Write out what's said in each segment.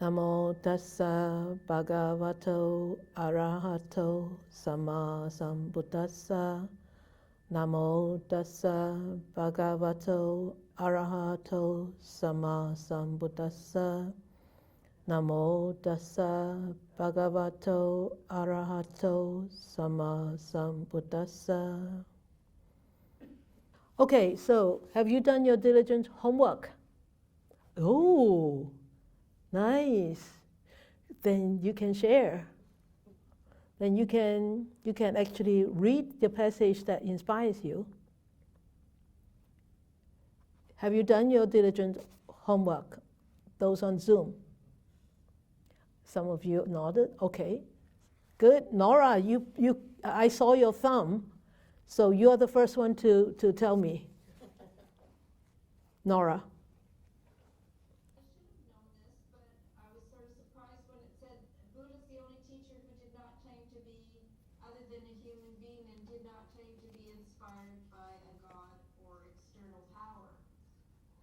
Namo tassa bhagavato arahato sama sambuddhassa. Namo tassa bhagavato arahato sama sambuddhassa. Namo tassa bhagavato arahato sama sambuddhassa. Okay, so have you done your diligent homework? Oh, nice. Then you can share. Then you can actually read the passage that inspires you. Have you done your diligent homework? Those on Zoom? Some of you nodded. Okay, good. Nora, I saw your thumb, so you're the first one to tell me. Nora.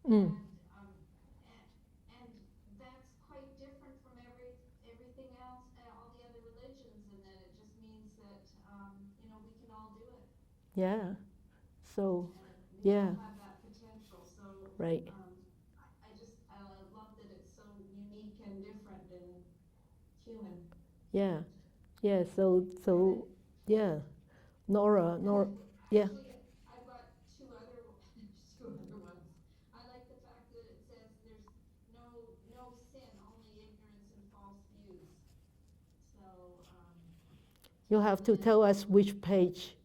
Mm. And that's quite different from everything else, all the other religions, in that it just means that we can all do it. Yeah. So and we yeah. all have that potential. So right. I love that it's so unique and different and human. Yeah. Yeah. So yeah. Nora. Yeah. Actually, I've got two other ones. I like the fact that it says there's no sin, only ignorance and false views. So You'll have to tell us which page.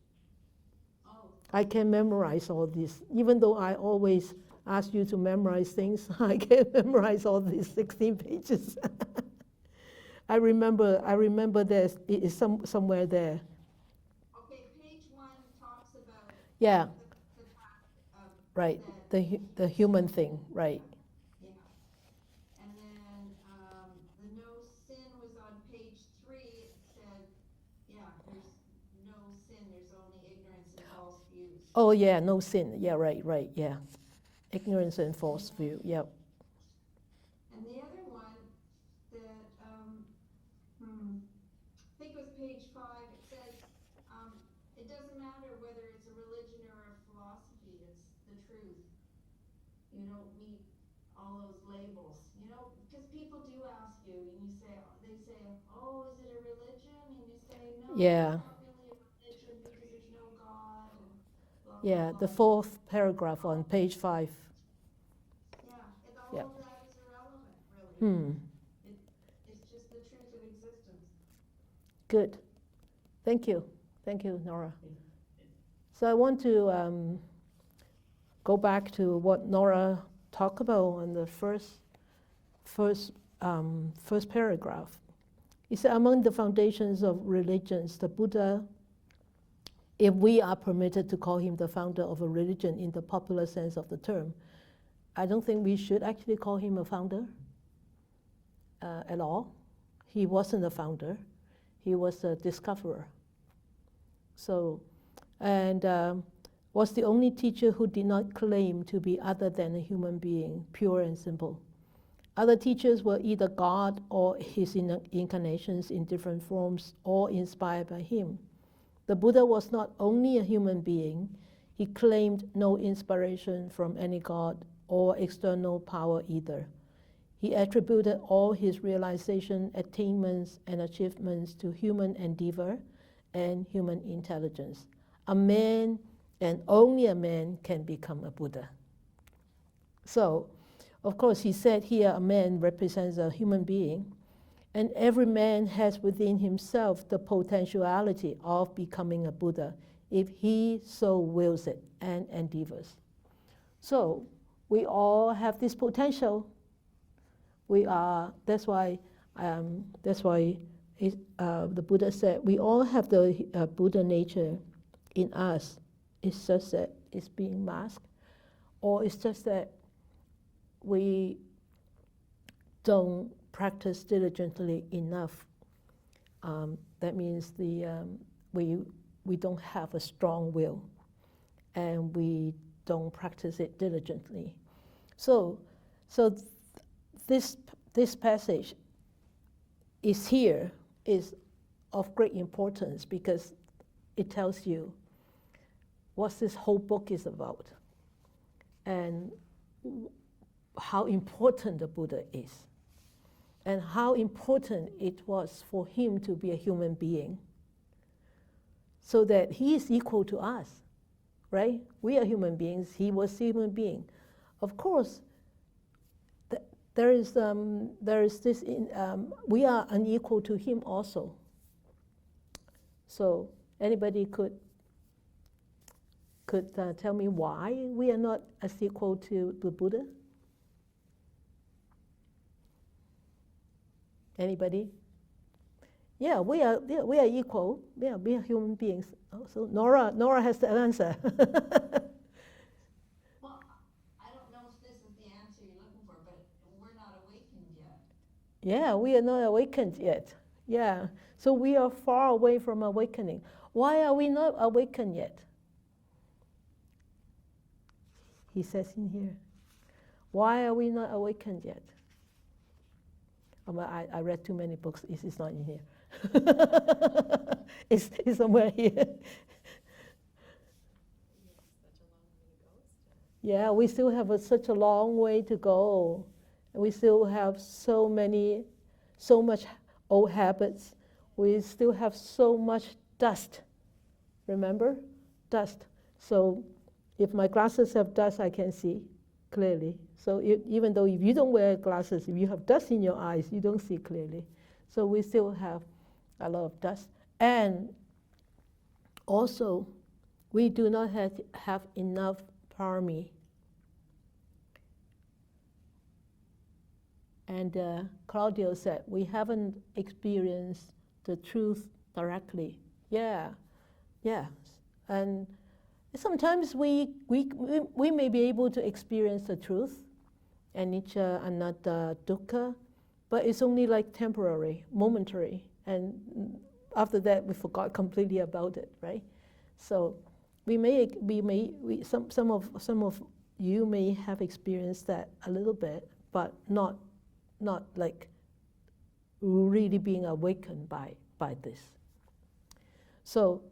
Oh. I can memorize all this. Even though I always ask you to memorize things, I can't memorize all these 16 pages. I remember there's it is somewhere there. Okay, page 1 talks about Yeah. the fact of Right. The human thing, right. Yeah. And then the no sin was on page 3. It said, there's no sin, there's only ignorance and false views. Oh yeah, no sin. Yeah, right, yeah. Ignorance and false view, yep. And the other one that, I think it was page 5, it says, it doesn't matter whether it's a religion or a philosophy, it's the truth. You don't meet all those labels, because people do ask you, and they say, oh, is it a religion? And you say, no, Yeah. it's not really a religion because there's no God. And blah, Yeah, blah, the blah. 4th paragraph on page 5. All of that is irrelevant, really. It's just the truth of existence. Good. Thank you, Nora. So I want to go back to what Nora talked about on the first paragraph. He said, among the foundations of religions, the Buddha, if we are permitted to call him the founder of a religion in the popular sense of the term, I don't think we should actually call him a founder at all. He wasn't a founder. He was a discoverer. So, and was the only teacher who did not claim to be other than a human being, pure and simple. Other teachers were either God or his incarnations in different forms, all inspired by him. The Buddha was not only a human being, he claimed no inspiration from any God or external power either. He attributed all his realization, attainments, and achievements to human endeavor and human intelligence. A man, and only a man, can become a Buddha. So, of course, he said here a man represents a human being, and every man has within himself the potentiality of becoming a Buddha if he so wills it and endeavors. So, we all have this potential. That's why the Buddha said we all have the Buddha nature in us. It's just that it's being masked, or it's just that we don't practice diligently enough. That means we don't have a strong will, and we don't practice it diligently. So this passage is here is of great importance because it tells you what this whole book is about and how important the Buddha is and how important it was for him to be a human being so that he is equal to us, right? We are human beings. He was a human being. Of course, there is this, we are unequal to him also. So anybody could tell me why we are not as equal to the Buddha? Anybody? Yeah, we are equal. Yeah, we are human beings. Oh, so Nora has the answer. Well, I don't know if this is the answer you're looking for, but we're not awakened yet. Yeah, we are not awakened yet. Yeah, so we are far away from awakening. Why are we not awakened yet? He says in here, why are we not awakened yet? I read too many books. It's not in here. It's somewhere here. Yeah, we still have such a long way to go. We still have so much old habits. We still have so much dust. Remember? Dust. So if my glasses have dust, I can see clearly. So even though if you don't wear glasses, if you have dust in your eyes, you don't see clearly. So we still have a lot of dust. And also, we do not have enough parami. And Claudio said, we haven't experienced the truth directly. Yeah. And sometimes we may be able to experience the truth, anicca, anatta, dukkha, but it's only like temporary, momentary, and after that we forgot completely about it, right? So some of you may have experienced that a little bit, but not like really being awakened by this. So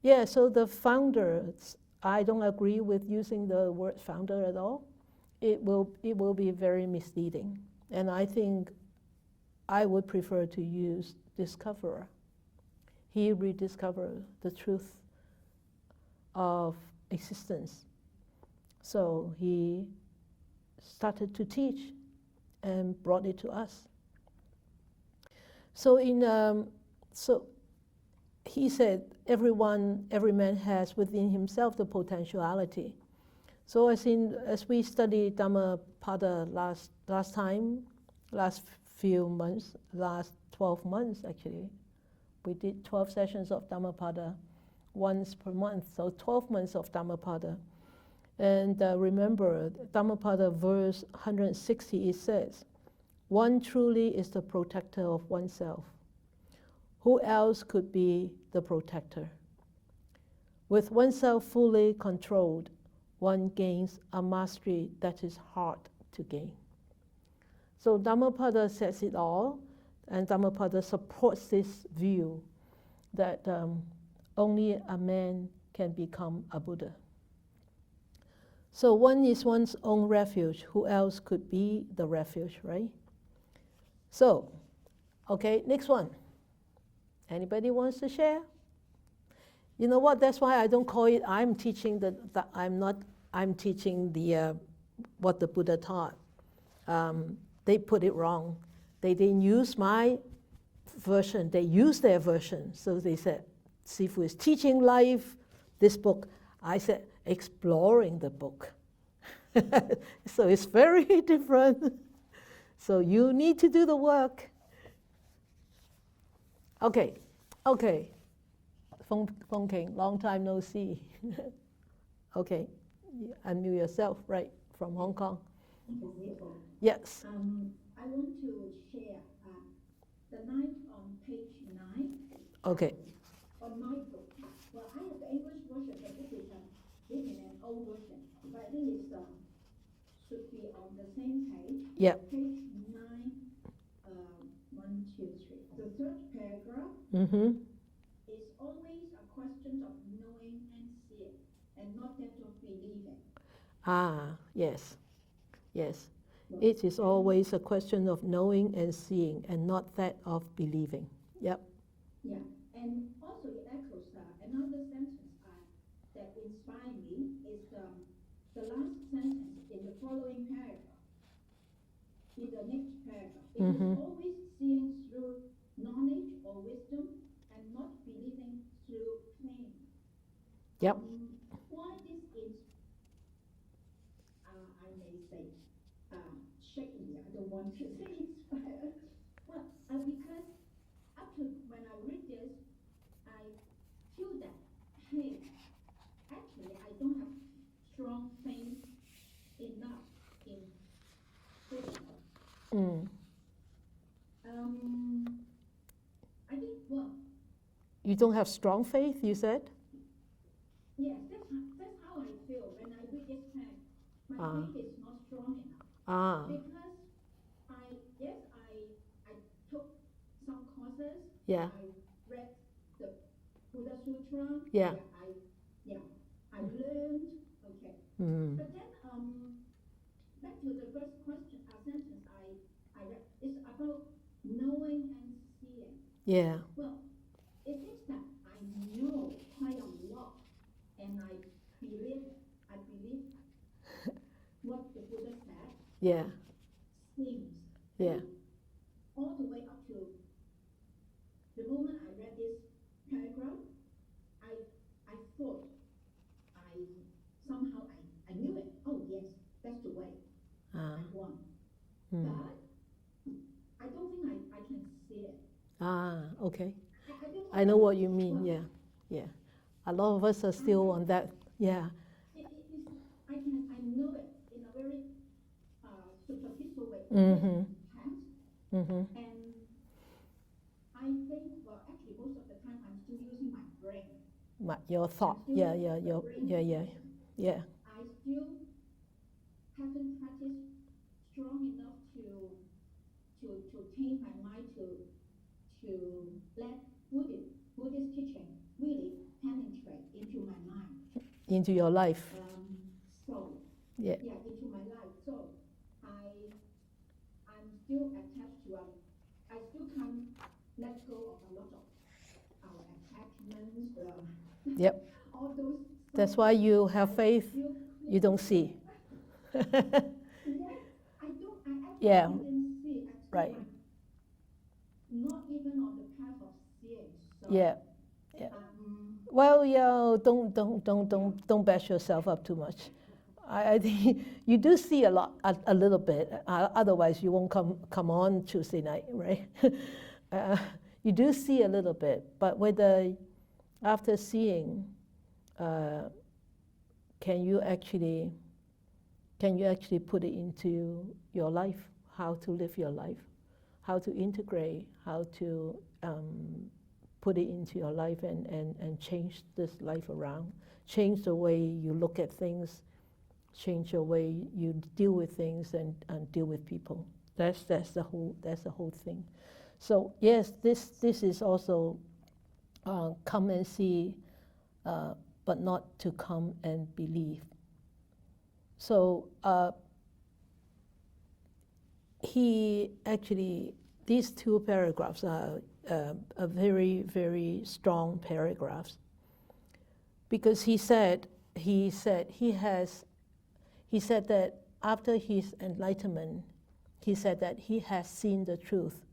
yeah, so the founders, I don't agree with using the word founder at all. It will be very misleading. And I think I would prefer to use discoverer. He rediscovered the truth of existence. So he started to teach and brought it to us. So he said, every man has within himself the potentiality. So as we studied Dhammapada last few months, last 12 months actually, we did 12 sessions of Dhammapada once per month, so 12 months of Dhammapada. And remember, Dhammapada verse 160, it says, one truly is the protector of oneself. Who else could be the protector? With oneself fully controlled, one gains a mastery that is hard to gain. So Dhammapada says it all, and Dhammapada supports this view that only a man can become a Buddha. So one is one's own refuge. Who else could be the refuge, right? So, okay, next one. Anybody wants to share? You know what? That's why I don't call it. I'm teaching I'm teaching the what the Buddha taught. They put it wrong. They didn't use my version. They used their version. So they said, Sifu is teaching life. This book. I said exploring the book. So it's very different. So you need to do the work. Okay. Fong King, long time no see. Okay, unmute yourself, right, from Hong Kong. Yes. I want to share the night on page 9. Okay. On my book. Well, I have the English version, but this is written in an old version. But I think it should be on the same page. Yeah. Page 9, 1, 2, 3. Mm-hmm. It's always a question of knowing and seeing, and not that of believing. Ah, yes, yes. Well, It is always a question of knowing and seeing, and not that of believing. Yep. Yeah, and also it echoes another sentence that inspired me is the last sentence in the following paragraph. In the next paragraph, it Mm-hmm. is always seeing through knowledge or wisdom and not believing through pain. Yep. Why this is, I may say, shaky. I don't want to say inspired. Well, because after when I read this, I feel that, hey, actually I don't have strong faith enough in Buddhism. Mm. I think, well, You don't have strong faith, you said? yes, that's how I feel when I read this text. My faith is not strong enough. Because I took some courses. Yeah. I read the Buddha Sutra. Yeah. I learned. Okay. Mm. But then back to the first question, sentence I read, it's about knowing and seeing. Yeah. Well, it is that I know quite a lot, and I believe what the Buddha said. Yeah. Seems. Yeah. All the way up to the moment I read this paragraph, I thought somehow I knew it. Oh yes, that's the way. I won. But I don't think I can see it. Okay. I I know what you mean. Yeah. Yeah. A lot of us are still on that. Yeah. I know it in a very superficial way. Mm-hmm. And I think, well, actually, most of the time I'm still using my brain. Your thought. Yeah. I still haven't practiced strong enough to tame my mind to let Buddhist teaching really penetrate into my mind. Into your life. Yeah, into my life. So I'm still attached to I still can't let go of a lot of our attachments. Yep. All those. That's why you have faith. You don't see. I actually Yeah. didn't see. Right. I'm not even on the path of seeing. So, Yeah. Well, don't bash yourself up too much. I think you do see a little bit. Otherwise, you won't come on Tuesday night, right? You do see a little bit, but after seeing, can you actually put it into your life? How to live your life? How to integrate? How to put it into your life and change this life around? Change the way you look at things. Change the way you deal with things and deal with people. That's the whole thing. So yes, this is also come and see, but not to come and believe. So these two paragraphs are very, very strong paragraphs, because he said that after his enlightenment, he said that he has seen the truth,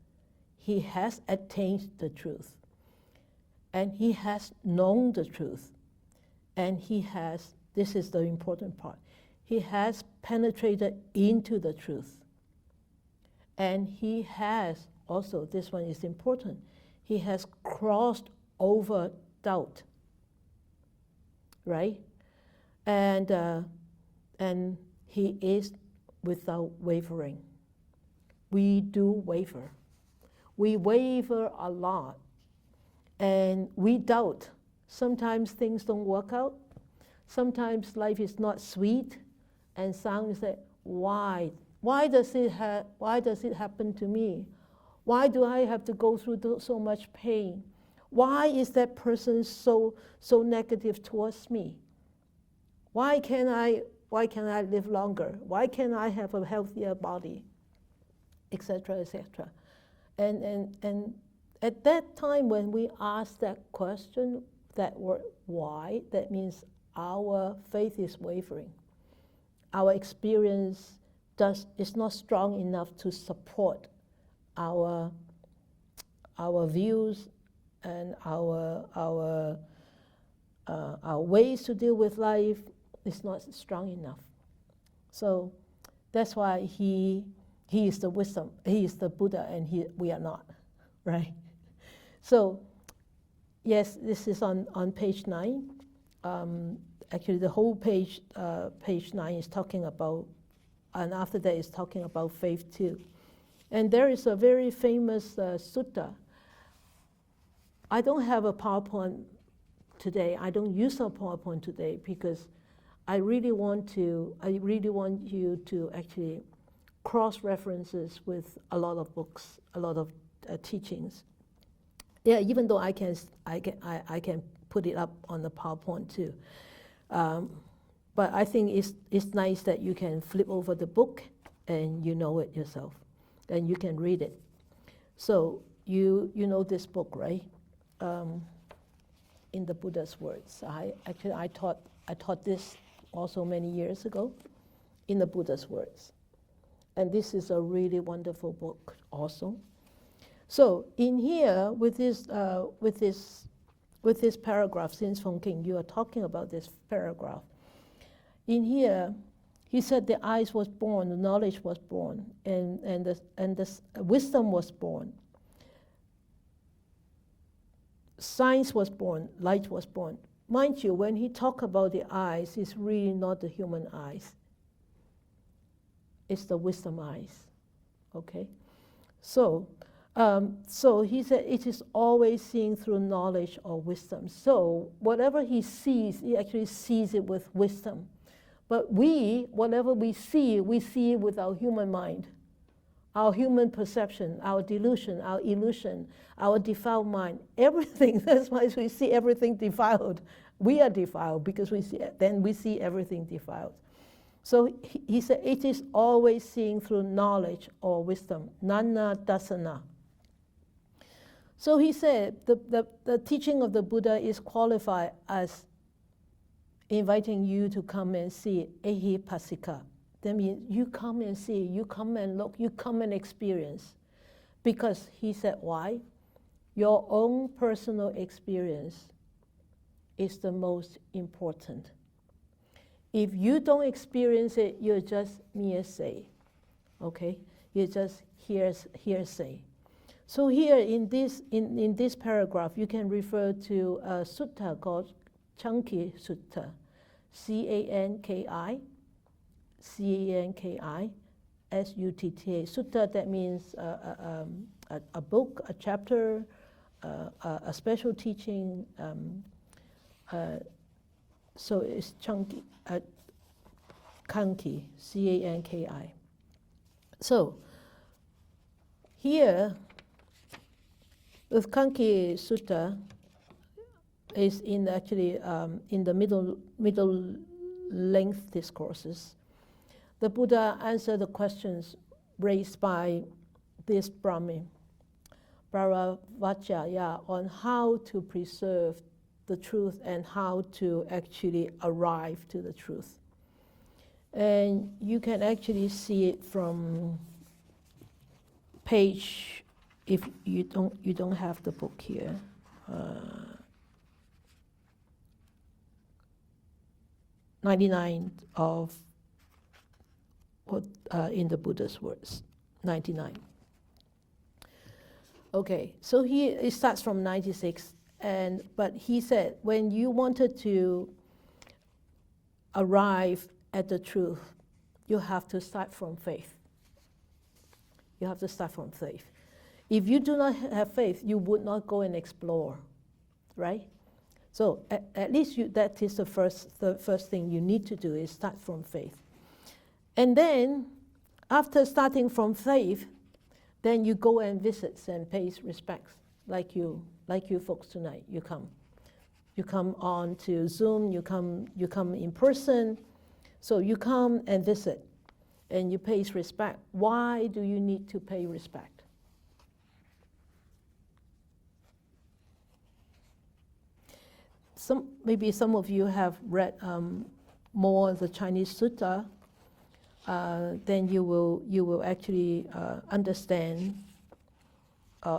he has attained the truth, and he has known the truth, and this is the important part, he has penetrated into the truth, and he has also, this one is important, he has crossed over doubt, right? And he is without wavering. We do waver. We waver a lot, and we doubt. Sometimes things don't work out. Sometimes life is not sweet, and some say, why? Why does it happen to me? Why do I have to go through so much pain? why is that person so negative towards me? Why can't I live longer? Why can't I have a healthier body? Etc. etc. And at that time when we ask that question, that word why, that means our faith is wavering. Our experience is not strong enough to support our views and our ways to deal with life is not strong enough. So that's why he is the wisdom, he is the Buddha, and we are not, right? So yes, this is on page 9. Actually, the whole page 9 is talking about, and after that is talking about faith too. And there is a very famous sutta. I don't have a PowerPoint today. I don't use a PowerPoint today because I really want you to actually cross-references with a lot of books, a lot of teachings. Yeah, even though I can put it up on the PowerPoint too. But I think it's nice that you can flip over the book and you know it yourself, and you can read it. So you know this book, right? In the Buddha's words. I taught this also many years ago, in the Buddha's words. And this is a really wonderful book also. So in here, with this paragraph, since Feng King, you are talking about this paragraph. In here, he said the eyes was born, the knowledge was born, and the wisdom was born. Science was born, light was born. Mind you, when he talk about the eyes, it's really not the human eyes. It's the wisdom eyes, okay? So he said it is always seen through knowledge or wisdom. So whatever he sees, he actually sees it with wisdom. But whatever we see it with our human mind, our human perception, our delusion, our illusion, our defiled mind, everything. That's why we see everything defiled. We are defiled because we see everything defiled. So he said it is always seen through knowledge or wisdom, nana dasana. So he said the teaching of the Buddha is qualified as inviting you to come and see ehipassika. That means you come and see, you come and look, you come and experience. Because he said, why? Your own personal experience is the most important. If you don't experience it, you're just hearsay, okay? You're just hearsay. So here in this paragraph, you can refer to a sutta called Canki Sutta, C-A-N-K-I, S-U-T-T-A. Sutta, that means a book, a chapter, a special teaching. So it's Canki, Kanki, C-A-N-K-I. So here, with Canki Sutta, is in actually in the middle length discourses. The Buddha answered the questions raised by this Brahmin, Bharavacchaya, on how to preserve the truth and how to actually arrive to the truth. And you can actually see it from page, if you don't have the book here, 99 of what in the Buddha's words, 99. Okay, so it starts from 96, but he said when you wanted to arrive at the truth, you have to start from faith. You have to start from faith. If you do not have faith, you would not go and explore, right? So at least that is the first thing you need to do is start from faith. And then, after starting from faith, then you go and visit and pay respects like you folks tonight. You come on to Zoom. You come in person. So you come and visit, and you pay respect. Why do you need to pay respect? Maybe some of you have read more of the Chinese sutta. Then you will actually understand,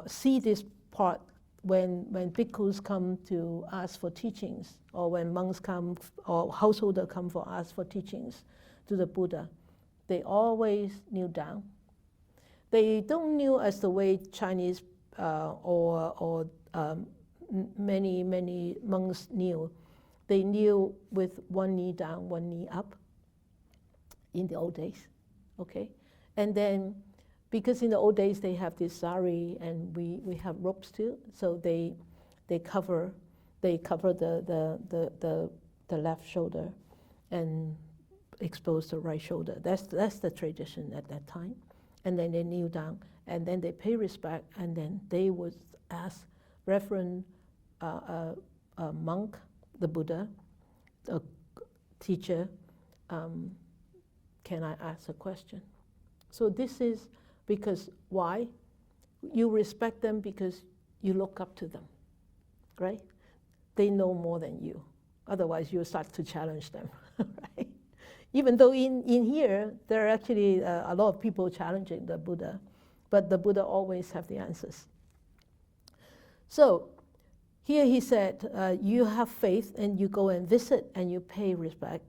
see this part when bhikkhus come to ask for teachings, or when monks come or householders come for ask for teachings to the Buddha. They always kneel down. They don't kneel as the way Chinese or many monks kneel. They kneel with one knee down, one knee up. In the old days, okay? And then, because in the old days they have this sari and we have robes too, so they cover the left shoulder and expose the right shoulder. That's the tradition at that time. And then they kneel down, and then they pay respect, and then they would ask Reverend monk, the Buddha, the teacher, can I ask a question? So this is because why? You respect them because you look up to them, right? They know more than you. Otherwise, you start to challenge them, right? Even though in here, there are actually a lot of people challenging the Buddha, but the Buddha always have the answers. So here he said, you have faith and you go and visit and you pay respect.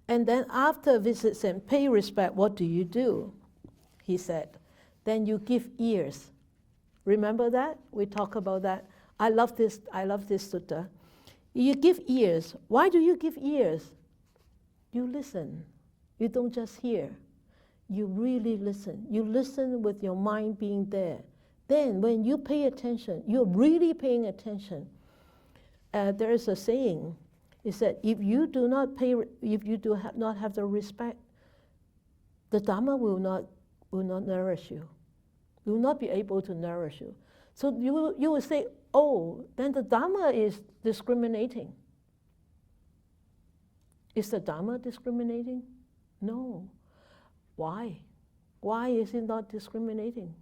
And then after visits and pay respect, what do? He said, then you give ears. Remember that? We talk about that. I love this sutta. You give ears. Why do you give ears? You listen. You don't just hear. You really listen. You listen with your mind being there. Then when you pay attention, you're really paying attention. There is a saying. Is that if you do not not have the respect, the Dhamma will not nourish you. Will not be able to nourish you. So you will say, oh, then the Dhamma is discriminating. Is the Dhamma discriminating? No. Why? Why is it not discriminating?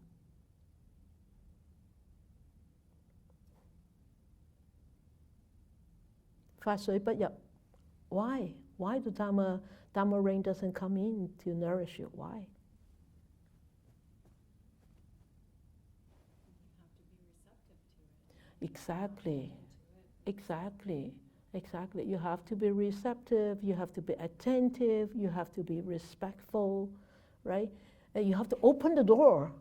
Why? Why the Dhamma rain doesn't come in to nourish you? Why? Exactly. You have to be receptive, you have to be attentive, you have to be respectful, right? And you have to open the door.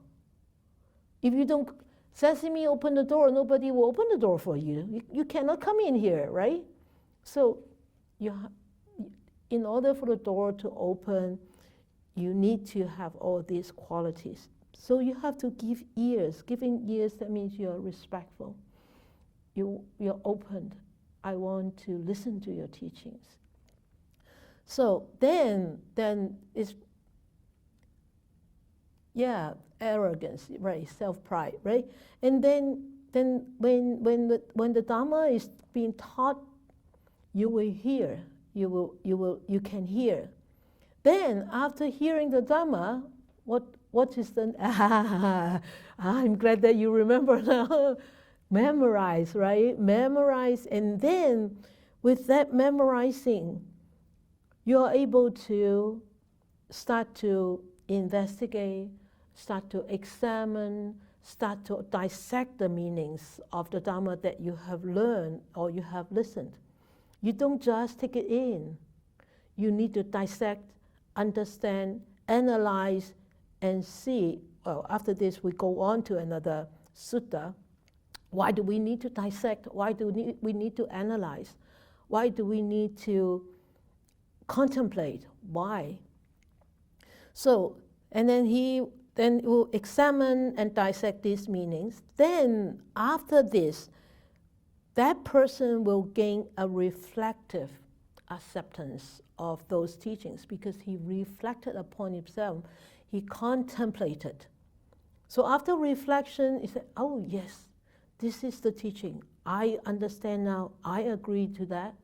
If you don't, Sesame, open the door, nobody will open the door for you. You cannot come in here, right? So in order for the door to open, you need to have all these qualities. So you have to give ears. Giving ears, that means you're respectful. You're opened. I want to listen to your teachings. So then it's, arrogance, right? Self-pride, right? And then when the Dhamma is being taught, you will hear. You can hear. Then after hearing the Dhamma, what is the I'm glad that you remember now. Memorize, right? Memorize, and then with that memorizing, you're able to start to investigate, start to examine, start to dissect the meanings of the Dhamma that you have learned or you have listened. You don't just take it in. You need to dissect, understand, analyze, and see. Well, after this, we go on to another sutta. Why do we need to dissect? Why do we need to analyze? Why do we need to contemplate? Why? So, and then he will examine and dissect these meanings. Then, after this, that person will gain a reflective acceptance of those teachings because he reflected upon himself. He contemplated. So after reflection, he said, oh yes, this is the teaching. I understand now, I agree to that.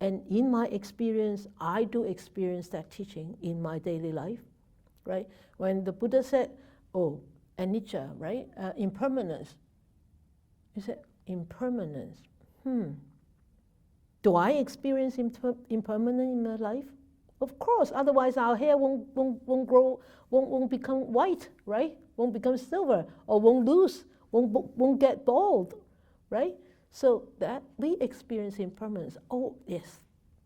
And in my experience, I do experience that teaching in my daily life, right? When the Buddha said, oh, anicca, right? Impermanence. He said, impermanence. Do I experience impermanence in my life? Of course, otherwise our hair won't grow, won't become white, right? Won't become silver, or won't lose, won't get bald, right? So that we experience impermanence. Oh, yes.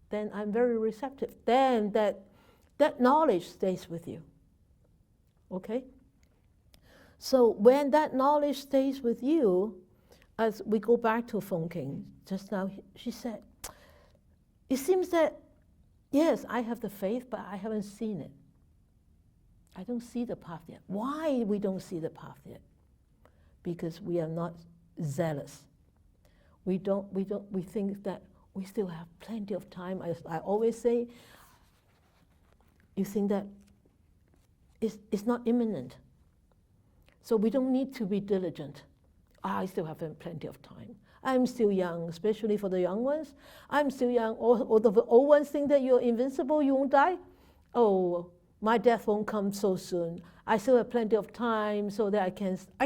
Then I'm very receptive. Then that knowledge stays with you. Okay? So when that knowledge stays with you, as we go back to Feng King, just now she said, it seems that, yes, I have the faith, but I haven't seen it. I don't see the path yet. Why we don't see the path yet? Because we are not zealous. We think that we still have plenty of time. As I always say, you think that it's not imminent. So we don't need to be diligent. I still have plenty of time. I'm still young, especially for the young ones. I'm still young. All the old ones think that you're invincible, you won't die. Oh, my death won't come so soon. I still have plenty of time so that I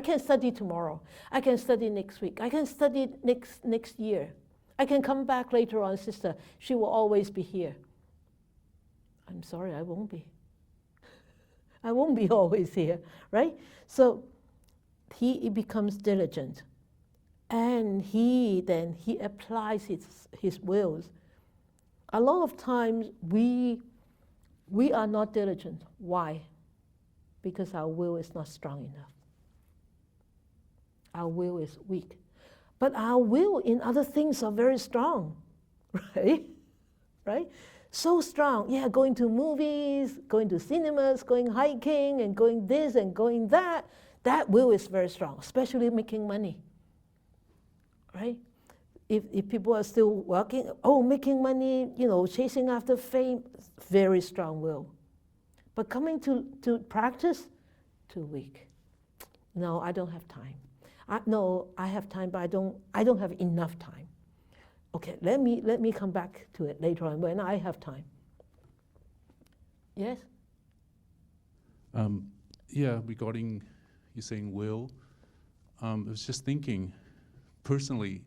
can study tomorrow. I can study next week. I can study next year. I can come back later on, sister. She will always be here. I'm sorry, I won't be. I won't be always here, right? So he becomes diligent. And he applies his wills. A lot of times we are not diligent. Why? Because our will is not strong enough. Our will is weak. But our will in other things are very strong, right? Right? So strong. Yeah, going to movies, going to cinemas, going hiking, and going this and going that. That will is very strong, especially making money. Right? If people are still working, making money, chasing after fame, very strong will. But coming to practice, too weak. No, I don't have time. I have time, but I don't have enough time. Okay, let me come back to it later on when I have time. Yes? Yeah, regarding you saying will, I was just thinking, personally,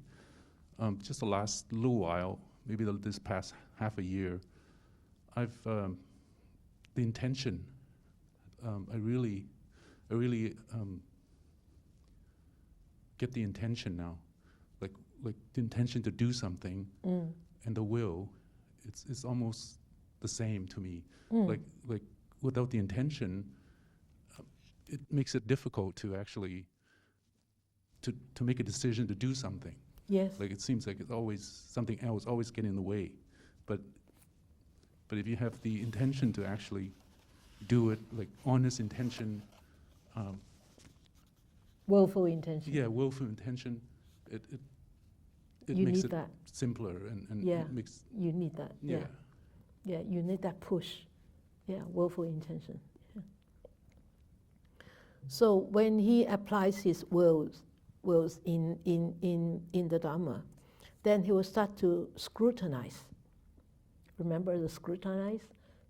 just the last little while, maybe this past half a year, I've the intention. I really get the intention now, like the intention to do something, and the will. It's almost the same to me. Like without the intention, it makes it difficult to actually to make a decision to do something. Yes. Like it seems like it's always something else always getting in the way. But if you have the intention to actually do it, like honest intention, Willful intention. yeah, willful intention, it You makes need it that. simpler and Yeah. it makes You need that. yeah. Yeah, you need that push. Yeah, willful intention. Yeah. So when he applies his wills in the Dhamma, then he will start to scrutinize. Remember the scrutinize?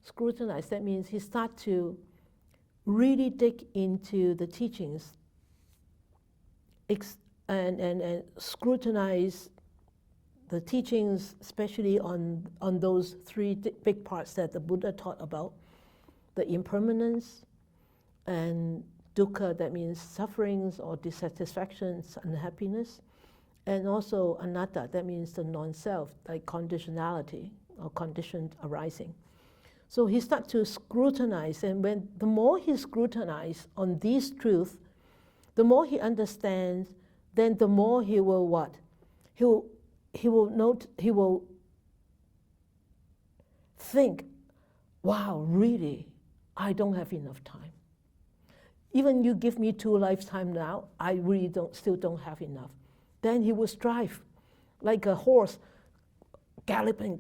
Scrutinize, that means he starts to really dig into the teachings and scrutinize the teachings, especially on those three big parts that the Buddha taught about, the impermanence and dukkha, that means sufferings or dissatisfactions, unhappiness, and also anatta, that means the non-self, like conditionality or conditioned arising. So he starts to scrutinize, and the more he scrutinizes on these truths, the more he understands, then the more he will what? He will think, wow, really, I don't have enough time. Even you give me 2 lifetimes now, I really still don't have enough. Then he will strive like a horse galloping,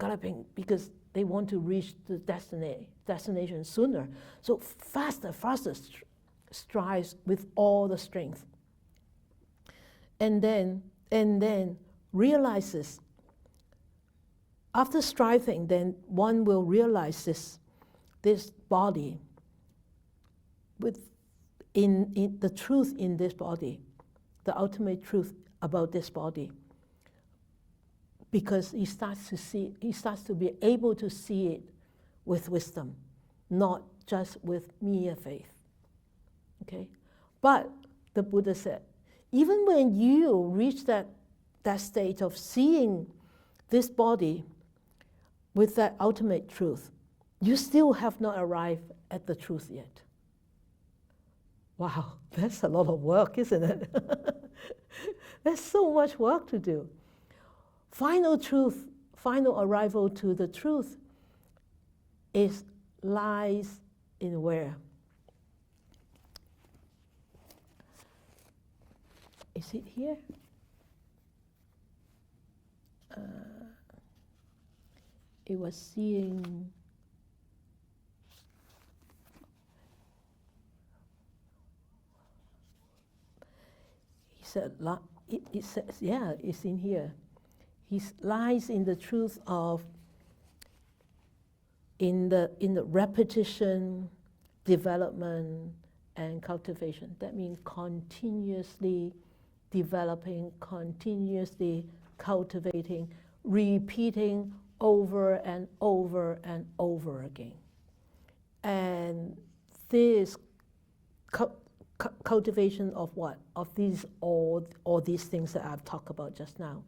because they want to reach the destination sooner. So faster, strives with all the strength. And then and then realizes. After striving, then one will realize this body in the truth in this body, the ultimate truth about this body. Because he starts to be able to see it with wisdom, not just with mere faith. Okay? But the Buddha said, even when you reach that state of seeing this body with that ultimate truth, you still have not arrived at the truth yet. Wow, that's a lot of work, isn't it? There's so much work to do. Final truth, final arrival to the truth lies in where? Is it here? It was seeing. He said, it says, yeah, it's in here. He lies in the truth of, in the repetition, development, and cultivation. That means continuously developing, continuously cultivating, repeating over and over and over again. And this cultivation of what? Of these all these things that I've talked about just now.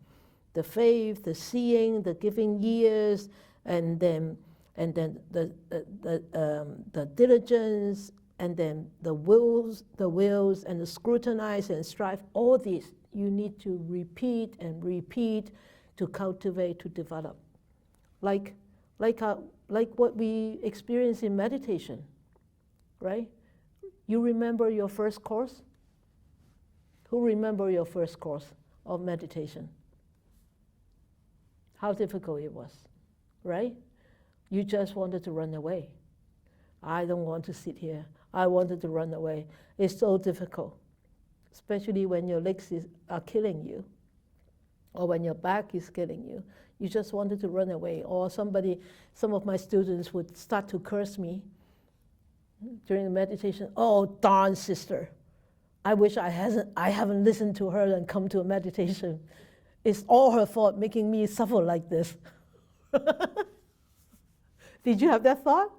The faith, the seeing, the giving ears, and then the diligence, and then the wills, and the scrutinize and strive. All these you need to repeat and repeat to cultivate, to develop. Like what we experience in meditation, right? You remember your first course? Who remember your first course of meditation? How difficult it was, right? You just wanted to run away. I don't want to sit here. I wanted to run away. It's so difficult, especially when your legs are killing you, or when your back is killing you. You just wanted to run away. Or some of my students would start to curse me during the meditation. Oh, darn sister. I wish I haven't listened to her and come to a meditation. It's all her fault making me suffer like this. Did you have that thought?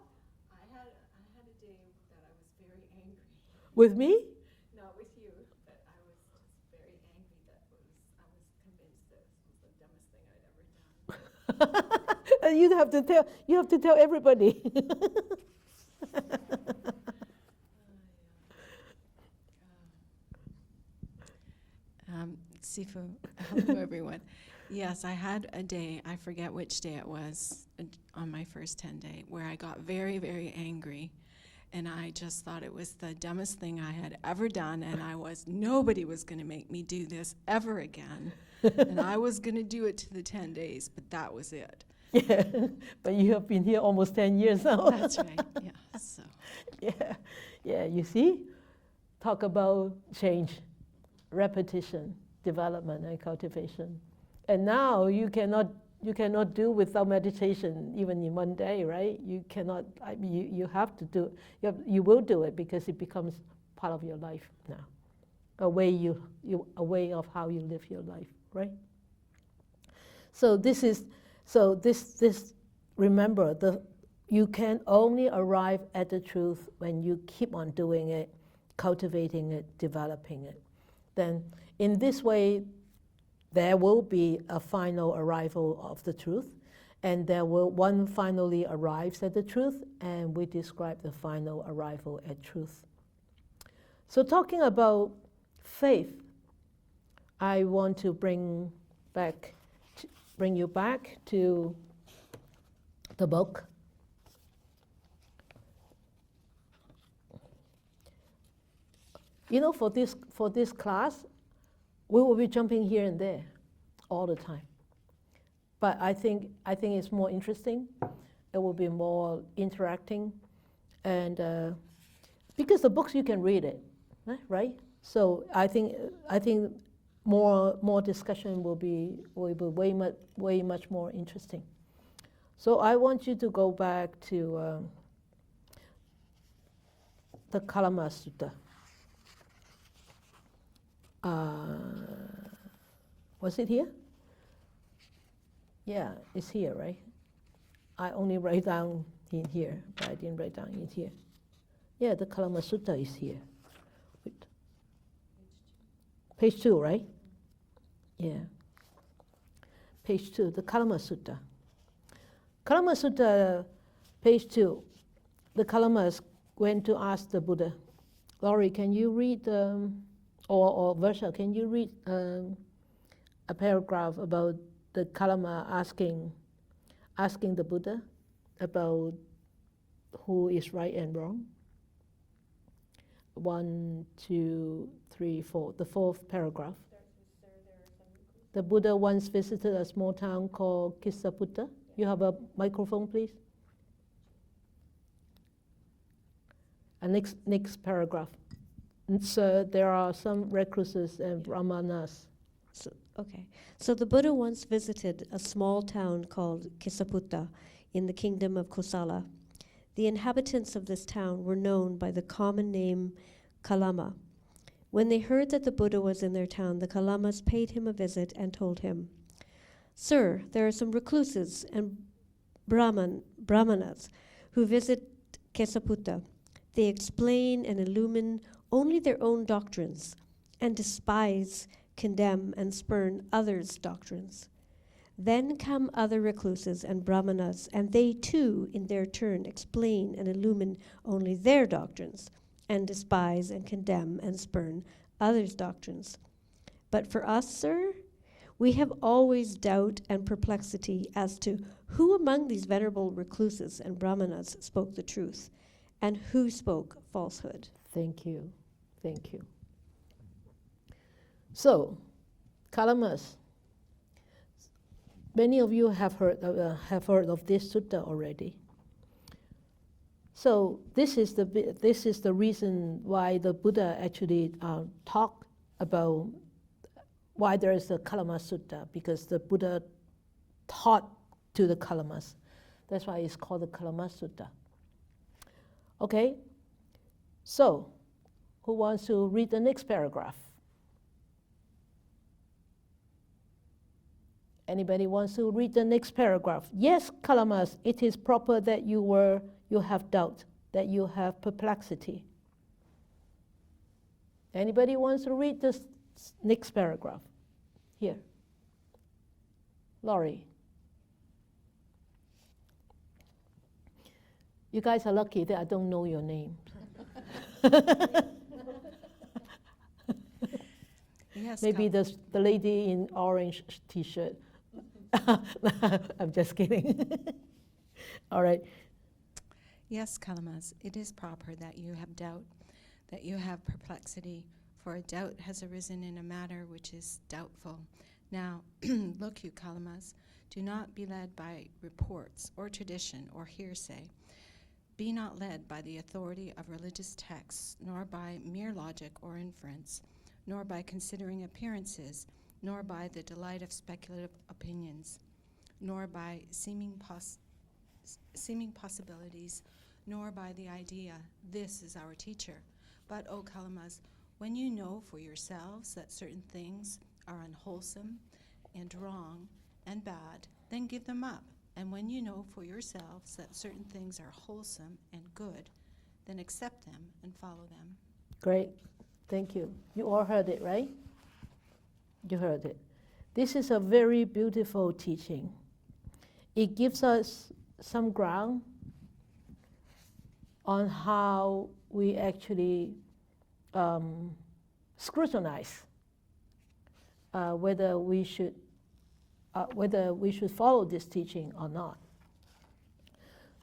I had a day that I was very angry. With me? Not with you, but I was just very angry that I was convinced that this was the dumbest thing I'd ever done. You have to tell everybody. Sifu, hello everyone. Yes, I had a day, I forget which day it was, on my first 10 day, where I got very, very angry. And I just thought it was the dumbest thing I had ever done, and nobody was going to make me do this ever again. And I was going to do it to the 10 days, but that was it. Yeah, but you have been here almost 10 years now. That's right, yeah. So. Yeah, you see? Talk about change, repetition, development, and cultivation. And now you cannot do without meditation even in one day, right? You cannot, you have to do it. You will do it because it becomes part of your life now. A way of how you live your life, right? So remember, you can only arrive at the truth when you keep on doing it, cultivating it, developing it. Then in this way, there will be a final arrival of the truth, and one finally arrives at the truth, and we describe the final arrival at truth. So talking about faith, I want to bring you back to the book. You know, for this class, we will be jumping here and there all the time. But I think it's more interesting. It will be more interacting, and because the books you can read it, right? So I think more discussion will be way much more interesting. So I want you to go back to the Kalama Sutta. Was it here? Yeah, it's here, right? I only write down in here, but I didn't write down in here. Yeah, the Kalama Sutta is here. Wait. Page 2, right? Yeah. Page 2, the Kalama Sutta. Kalama Sutta, page 2. The Kalamas went to ask the Buddha, Laurie, can you read, or Varsha, can you read a paragraph about the Kalama asking the Buddha about who is right and wrong? 1, 2, 3, 4, the 4th paragraph. The Buddha once visited a small town called Kisaputta. You have a microphone, please? Next paragraph. So there are some recluses and brahmanas. So the Buddha once visited a small town called Kisaputta in the kingdom of Kosala. The inhabitants of this town were known by the common name Kalama. When they heard that the Buddha was in their town, the Kalamas paid him a visit and told him, Sir, there are some recluses and brahmanas who visit Kesaputta. They explain and illumine only their own doctrines and despise, condemn, and spurn others' doctrines. Then come other recluses and brahmanas, and they too, in their turn, explain and illumine only their doctrines and despise and condemn and spurn others' doctrines. But for us, sir, we have always doubt and perplexity as to who among these venerable recluses and brahmanas spoke the truth and who spoke falsehood. Thank you. Thank you. So, Kalamas, many of you have heard of this sutta already. So this is the reason why the Buddha actually talked about why there is a Kalama Sutta, because the Buddha taught to the Kalamas. That's why it's called the Kalama Sutta. Okay, so who wants to read the next paragraph? Anybody wants to read the next paragraph? Yes, Kalamas, it is proper that you have doubt, that you have perplexity. Anybody wants to read this next paragraph? Here. Laurie. You guys are lucky that I don't know your name. Yes, Maybe the lady in orange t-shirt. I'm just kidding. All right. Yes, Kalamas, it is proper that you have doubt, that you have perplexity, for a doubt has arisen in a matter which is doubtful. Now, look you, Kalamas, do not be led by reports or tradition or hearsay. Be not led by the authority of religious texts, nor by mere logic or inference, nor by considering appearances, nor by the delight of speculative opinions, nor by seeming possibilities, nor by the idea, this is our teacher. But, O Kalamas, when you know for yourselves that certain things are unwholesome and wrong and bad, then give them up. And when you know for yourselves that certain things are wholesome and good, then accept them and follow them. Great. Thank you. You all heard it, right? You heard it. This is a very beautiful teaching. It gives us some ground on how we actually scrutinize whether we should follow this teaching or not.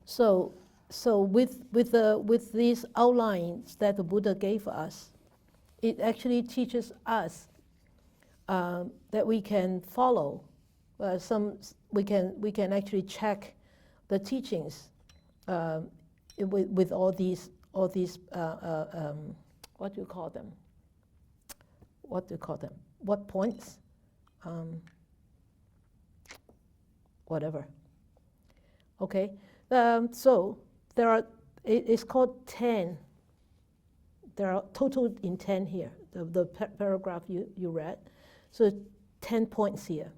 So with these outlines that the Buddha gave us, it actually teaches us that we can follow we can actually check the teachings with all these what do you call them? what do you call them? What points? Whatever. Okay, so there are, it's called 10. There are total in 10 here, the paragraph you read. So 10 points here.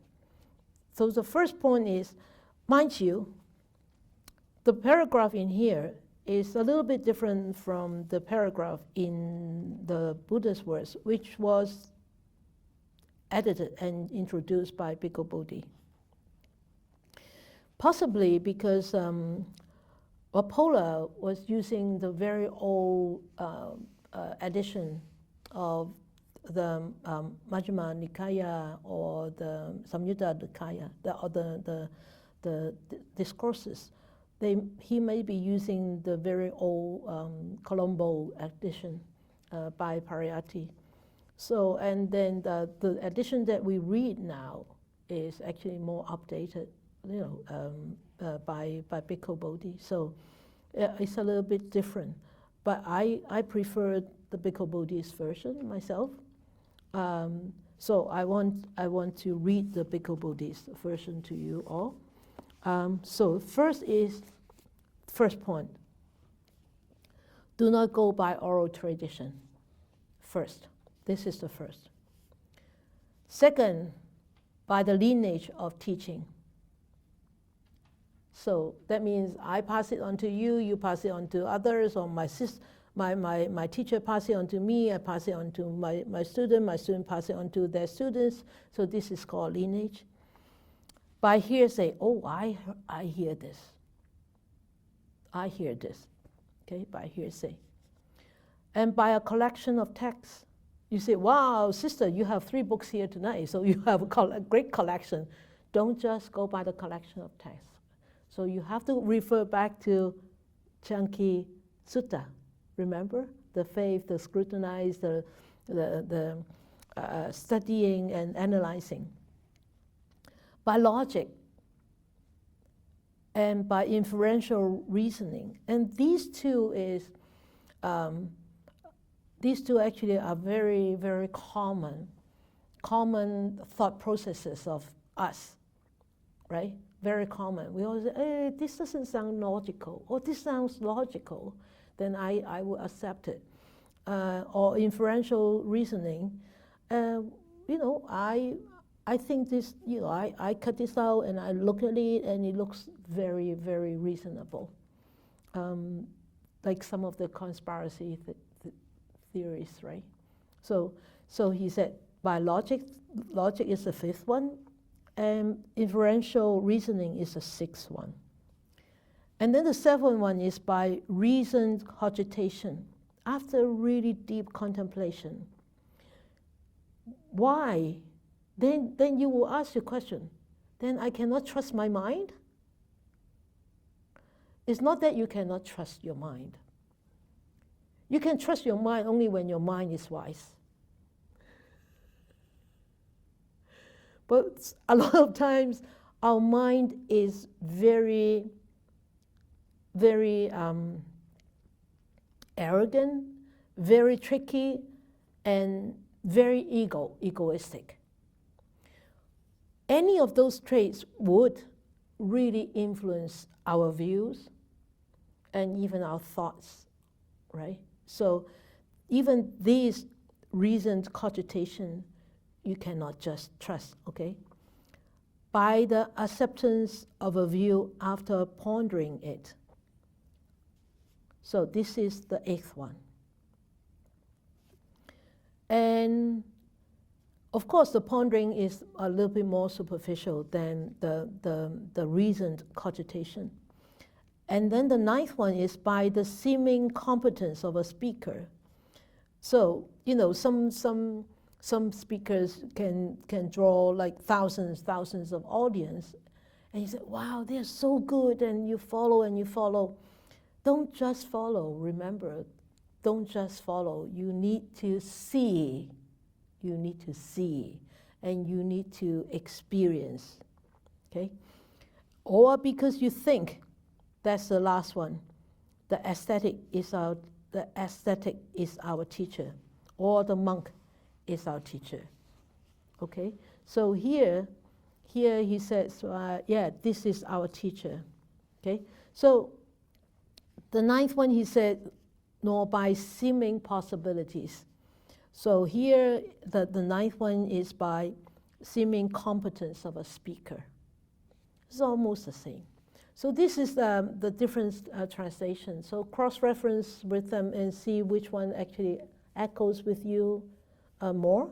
So the first point is, mind you, the paragraph in here is a little bit different from the paragraph in the Buddha's words, which was edited and introduced by Bhikkhu Bodhi. Possibly because Walpola was using the very old edition of the Majjhima Nikaya or the Samyutta Nikaya, the discourses. He may be using the very old Colombo edition by Pariyatti. So, and then the edition that we read now is actually more updated, by Bhikkhu Bodhi. So it's a little bit different. But I prefer the Bhikkhu Bodhi's version myself. So I want to read the Bhikkhu Bodhi's version to you all. So first point. Do not go by oral tradition. First. This is the first. Second, by the lineage of teaching. So that means I pass it on to you, you pass it on to others, or my teacher pass it on to me, I pass it on to my student pass it on to their students. So this is called lineage. By hearsay, oh, I hear this. I hear this, okay, by hearsay. And by a collection of texts. You say, wow, sister, you have 3 books here tonight, so you have a great collection. Don't just go by the collection of texts. So you have to refer back to Chanki Sutta. Remember? The faith, the scrutinize, the studying and analyzing. By logic and by inferential reasoning. And these two actually are very, very common thought processes of us, right? Very common. We always say, hey, this doesn't sound logical, or this sounds logical, then I will accept it. Or inferential reasoning, I think this, I cut this out and I look at it and it looks very, very reasonable. Like some of the conspiracy theories, right? So he said, by logic is the 5th one, and inferential reasoning is the 6th one. And then the 7th one is by reasoned cogitation, after really deep contemplation. Why? Then you will ask your question, then I cannot trust my mind? It's not that you cannot trust your mind. You can trust your mind only when your mind is wise. But a lot of times our mind is very, very arrogant, very tricky, and very egoistic. Any of those traits would really influence our views and even our thoughts, right? So even these reasoned cogitation, you cannot just trust, okay? By the acceptance of a view after pondering it. So this is the 8th one. And of course, the pondering is a little bit more superficial than the reasoned cogitation. And then the 9th one is by the seeming competence of a speaker. So, some speakers can draw like thousands of audience. And you say, wow, they're so good, and you follow. Don't just follow, remember, don't just follow. You need to see. You need to see, and you need to experience, okay? Or because you think, that's the last one, the aesthetic is our teacher, or the monk is our teacher. Okay, so here he says, yeah, this is our teacher. Okay, so the ninth one he said, nor by seeming possibilities. So here the ninth one is by seeming competence of a speaker. It's almost the same. So this is the different translation. So cross-reference with them and see which one actually echoes with you more.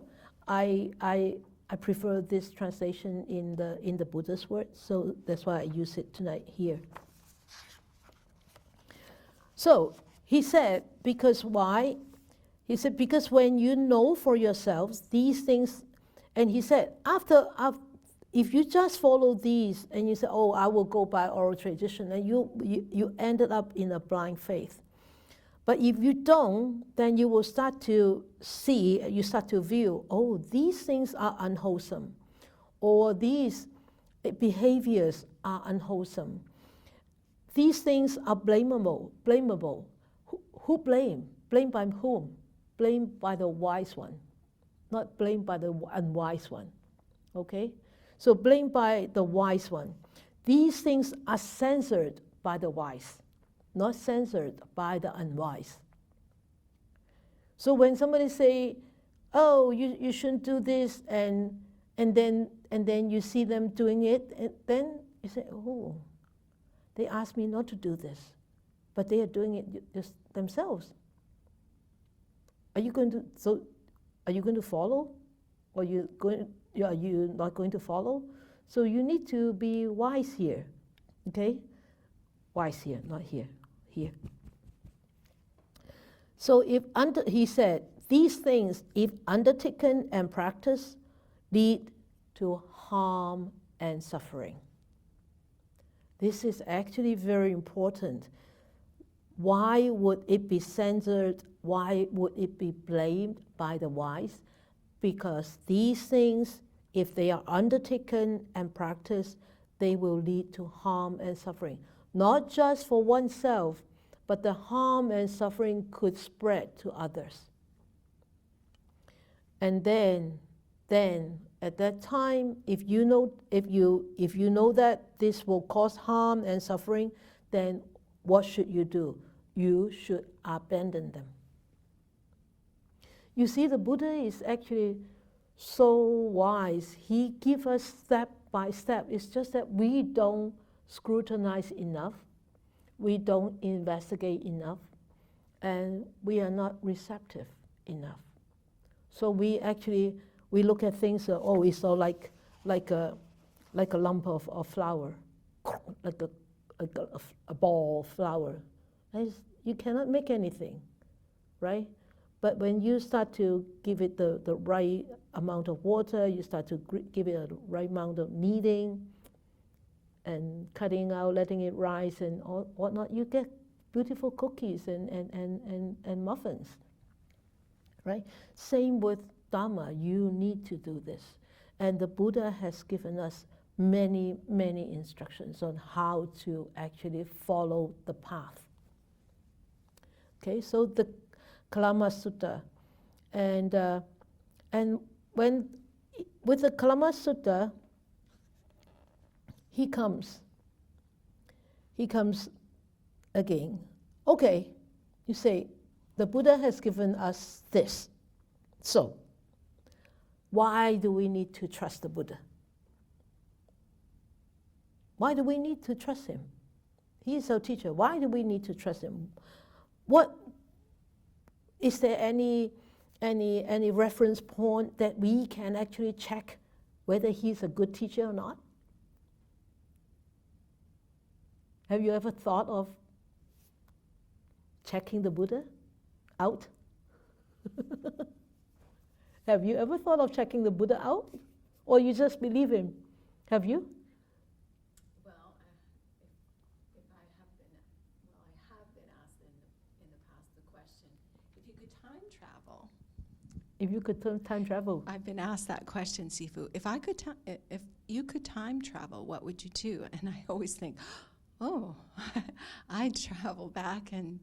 I prefer this translation in the Buddha's words, so that's why I use it tonight here. So he said, because why? He said, because when you know for yourselves these things, and he said, if you just follow these and you say, oh, I will go by oral tradition, and you ended up in a blind faith. But if you don't, then you will start to see, you start to view, oh, these things are unwholesome, or these behaviors are unwholesome. These things are blamable. Who blame? Blame by whom? Blame by the wise one, not blame by the unwise one. Okay? So blame by the wise one. These things are censored by the wise, not censored by the unwise. So when somebody say, oh, you shouldn't do this, and then you see them doing it, and then you say, oh, they asked me not to do this, but they are doing it just themselves. Are you going to follow? Or are you not going to follow? So you need to be wise here, okay? Wise here, not here, here. So he said, these things, if undertaken and practiced, lead to harm and suffering. This is actually very important. Why would it be censored? Why would it be blamed by the wise? Because these things, if they are undertaken and practiced, they will lead to harm and suffering. Not just for oneself, but the harm and suffering could spread to others. And then at that time, if you know that this will cause harm and suffering, then what should you do? You should abandon them. You see, the Buddha is actually so wise. He gives us step by step. It's just that we don't scrutinize enough. We don't investigate enough. And we are not receptive enough. So we look at things, it's all like a lump of flour, like a ball of flour. You cannot make anything, right? But when you start to give it the right amount of water, you start to give it the right amount of kneading and cutting out, letting it rise and all, whatnot, you get beautiful cookies and muffins, right? Same with Dhamma, you need to do this. And the Buddha has given us many, many instructions on how to actually follow the path. Okay, so the Kalama Sutta, and with the Kalama Sutta, he comes again. Okay, you say, the Buddha has given us this. So, why do we need to trust the Buddha? Why do we need to trust him? He is our teacher. Why do we need to trust him? What is there any reference point that we can actually check whether he's a good teacher or not? Have you ever thought of checking the Buddha out? Have you ever thought of checking the Buddha out? Or you just believe him? Have you? Well, I have been asked in the past the question, if you could time travel. If you could time travel. I've been asked that question, Sifu. If you could time travel, what would you do? And I always think, oh, I'd travel back and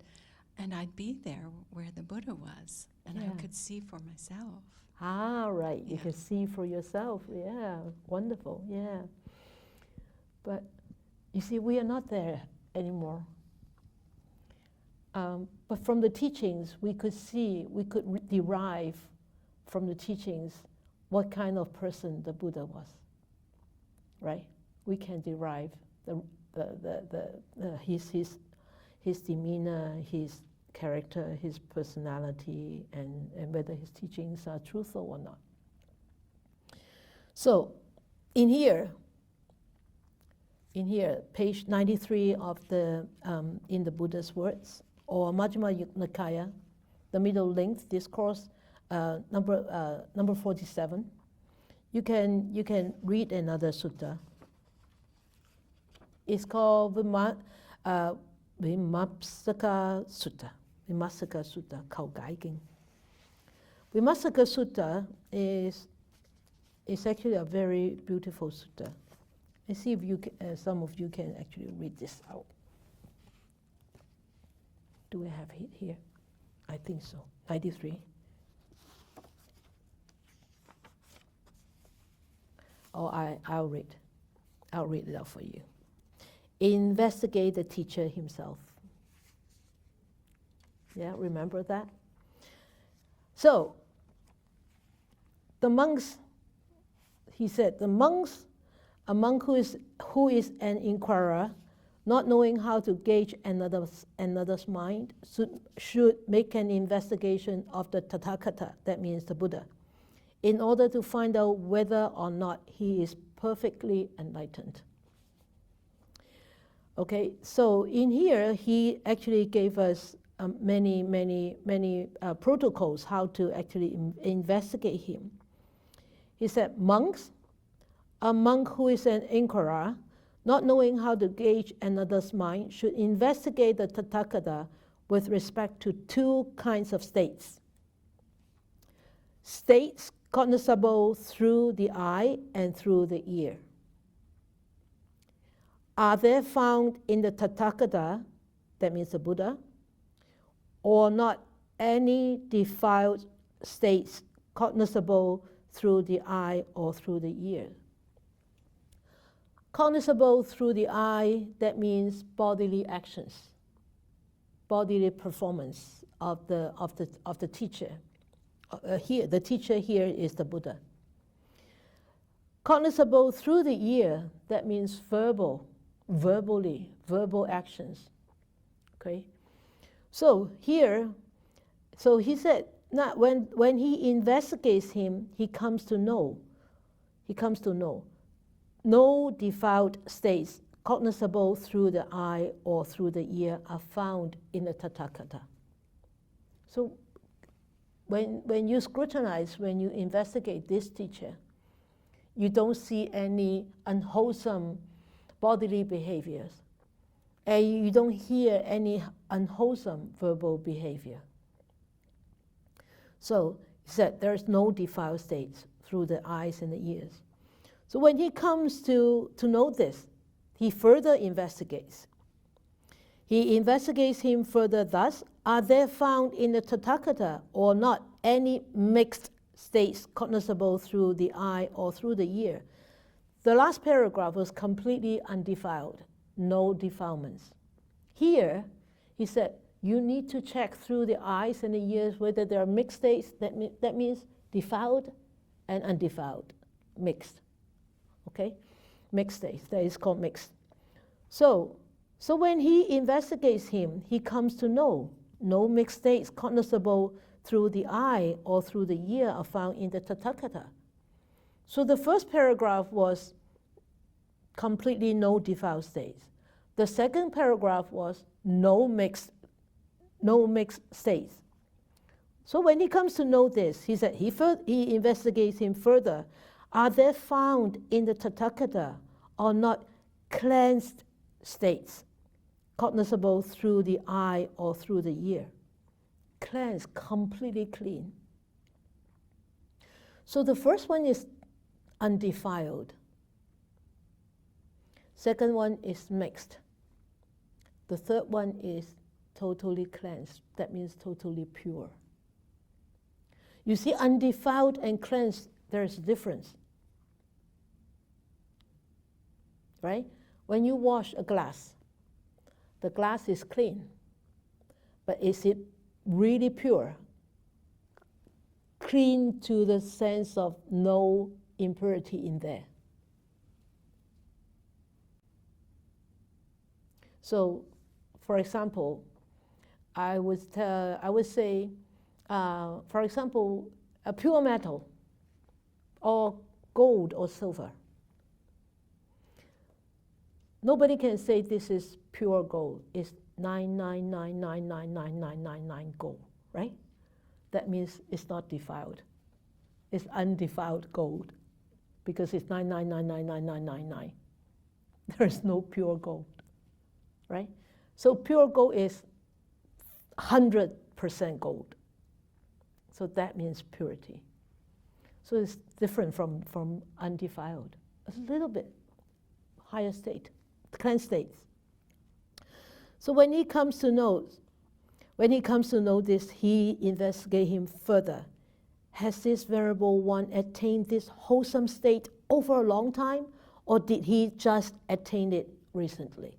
I'd be there where the Buddha was, and I could see for myself. Ah, right. You Yeah. can see for yourself. Yeah, wonderful. Yeah. But you see, we are not there anymore. But from the teachings, we could see, we could derive from the teachings what kind of person the Buddha was. Right? We can derive his demeanor, his character, his personality, and whether his teachings are truthful or not. So, in here, page 93 of the in the Buddha's words, or Majjhima Nikaya, the middle length discourse, number 47. You can read another sutta. It's called Vimapsaka Sutta. Vimapsaka Sutta, Khao Gai Kinh. Vimapsaka Sutta is actually a very beautiful sutta. And see if you some of you can actually read this out. Do we have it here? I think so. 93. Oh, I'll read. I'll read it out for you. Investigate the teacher himself. Yeah, remember that? So, the monks, he said, a monk who is an inquirer, not knowing how to gauge another's mind, should make an investigation of the Tathagata, that means the Buddha, in order to find out whether or not he is perfectly enlightened. Okay, so in here, he actually gave us many protocols how to actually investigate him. He said, a monk who is an inquirer, not knowing how to gauge another's mind, should investigate the Tathagata with respect to two kinds of states. States cognizable through the eye and through the ear. Are they found in the Tathagata, that means the Buddha, or not any defiled states cognizable through the eye or through the ear? Cognizable through the eye, that means bodily actions, bodily performance of the teacher. Here, the teacher here is the Buddha. Cognizable through the ear, that means verbal actions. Okay, so here, so he said, not when he investigates him, he comes to know. No defiled states cognizable through the eye or through the ear are found in the Tathagata. So when you scrutinize, when you investigate this teacher, you don't see any unwholesome bodily behaviors, and you don't hear any unwholesome verbal behavior. So he said there's no defiled states through the eyes and the ears. So when he comes to know this, he further investigates. He investigates him further thus, are there found in the Tathagata or not any mixed states cognizable through the eye or through the ear? The last paragraph was completely undefiled, no defilements. Here, he said, you need to check through the eyes and the ears whether there are mixed states, that means defiled and undefiled, mixed. Okay? Mixed states, that is called mixed. So when he investigates him, he comes to know no mixed states cognizable through the eye or through the ear are found in the Tathagata. So the first paragraph was completely no defiled states. The second paragraph was no mixed states. So when he comes to know this, he said he investigates him further. Are there found in the Tathagata or not cleansed states cognizable through the eye or through the ear? Cleansed, completely clean. So the first one is undefiled. Second one is mixed. The third one is totally cleansed. That means totally pure. You see, undefiled and cleansed, there's a difference. Right? When you wash a glass, the glass is clean. But is it really pure? Clean to the sense of no impurity in there. So, for example, I would say, for example, a pure metal, or gold or silver. Nobody can say this is pure gold. It's 999999999 gold, right? That means it's not defiled. It's undefiled gold, because it's 9999999. There's no pure gold, right? So pure gold is 100% gold. So that means purity. So it's different from undefiled. It's a little bit higher state, cleansed states. So when he comes to know this, he investigates him further. Has this Venerable One attained this wholesome state over a long time, or did he just attain it recently?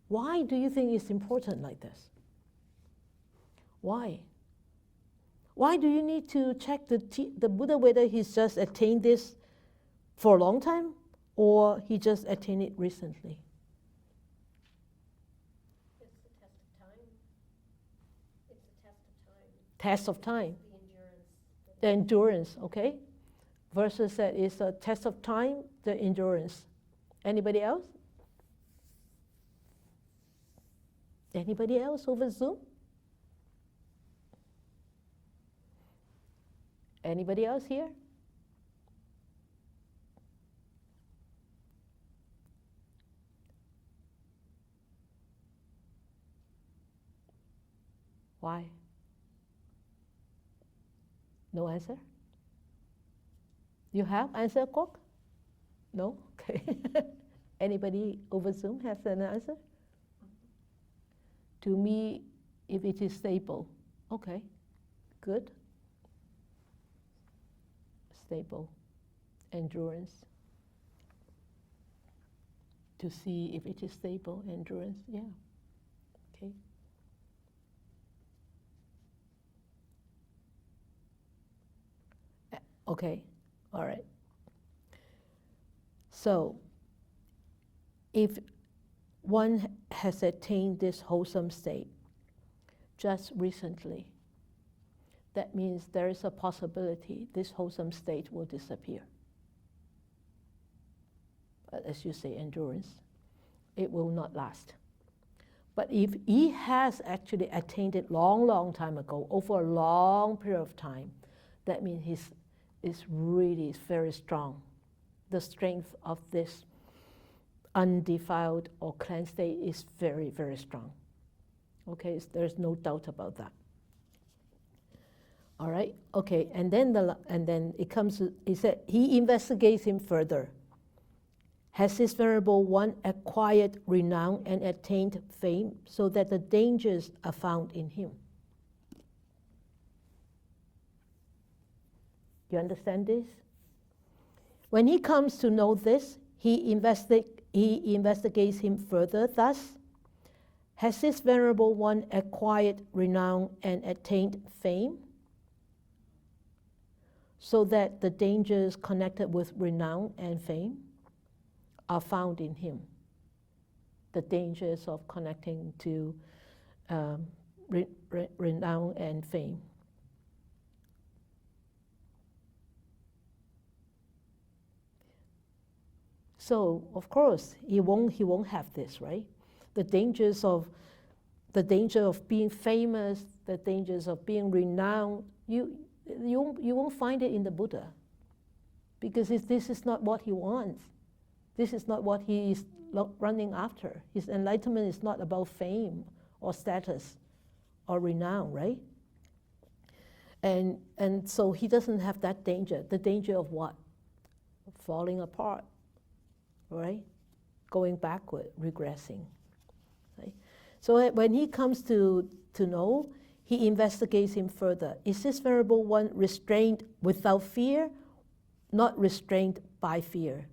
Why do you think it's important like this? Why? Why do you need to check the Buddha whether he's just attained this for a long time, or he just attained it recently? It's the test of time. It's the test of time. Test of time. The endurance. The endurance, okay? Versus that is a test of time, the endurance. Anybody else? Anybody else over Zoom? Anybody else here? Why? No answer? You have answer, Kok? No? Okay. Anybody over Zoom has an answer? To me, if it is stable, okay, good. Stable, endurance. To see if it is stable, endurance, yeah, okay. Okay, all right. So, if one has attained this wholesome state just recently, that means there is a possibility this wholesome state will disappear. But as you say, endurance, it will not last. But if he has actually attained it long time ago, over a long period of time, that means is really very strong. The strength of this undefiled or cleansed state is very, very strong. Okay, there's no doubt about that. All right, okay, and then it comes to, he said, he investigates him further. Has this Venerable One acquired renown and attained fame so that the dangers are found in him? You understand this? When he comes to know this, he investigates him further. Thus, has this Venerable One acquired renown and attained fame so that the dangers connected with renown and fame are found in him? The dangers of connecting to renown and fame. So, of course, he won't have this, right? The danger of being famous, the dangers of being renowned, you won't find it in the Buddha, because this is not what he wants. This is not what he is running after. His enlightenment is not about fame or status or renown, right? And so he doesn't have that danger. The danger of what? Falling apart, right? Going backward, regressing. Right? So when he comes to know, he investigates him further. Is this Venerable One restrained without fear, not restrained by fear?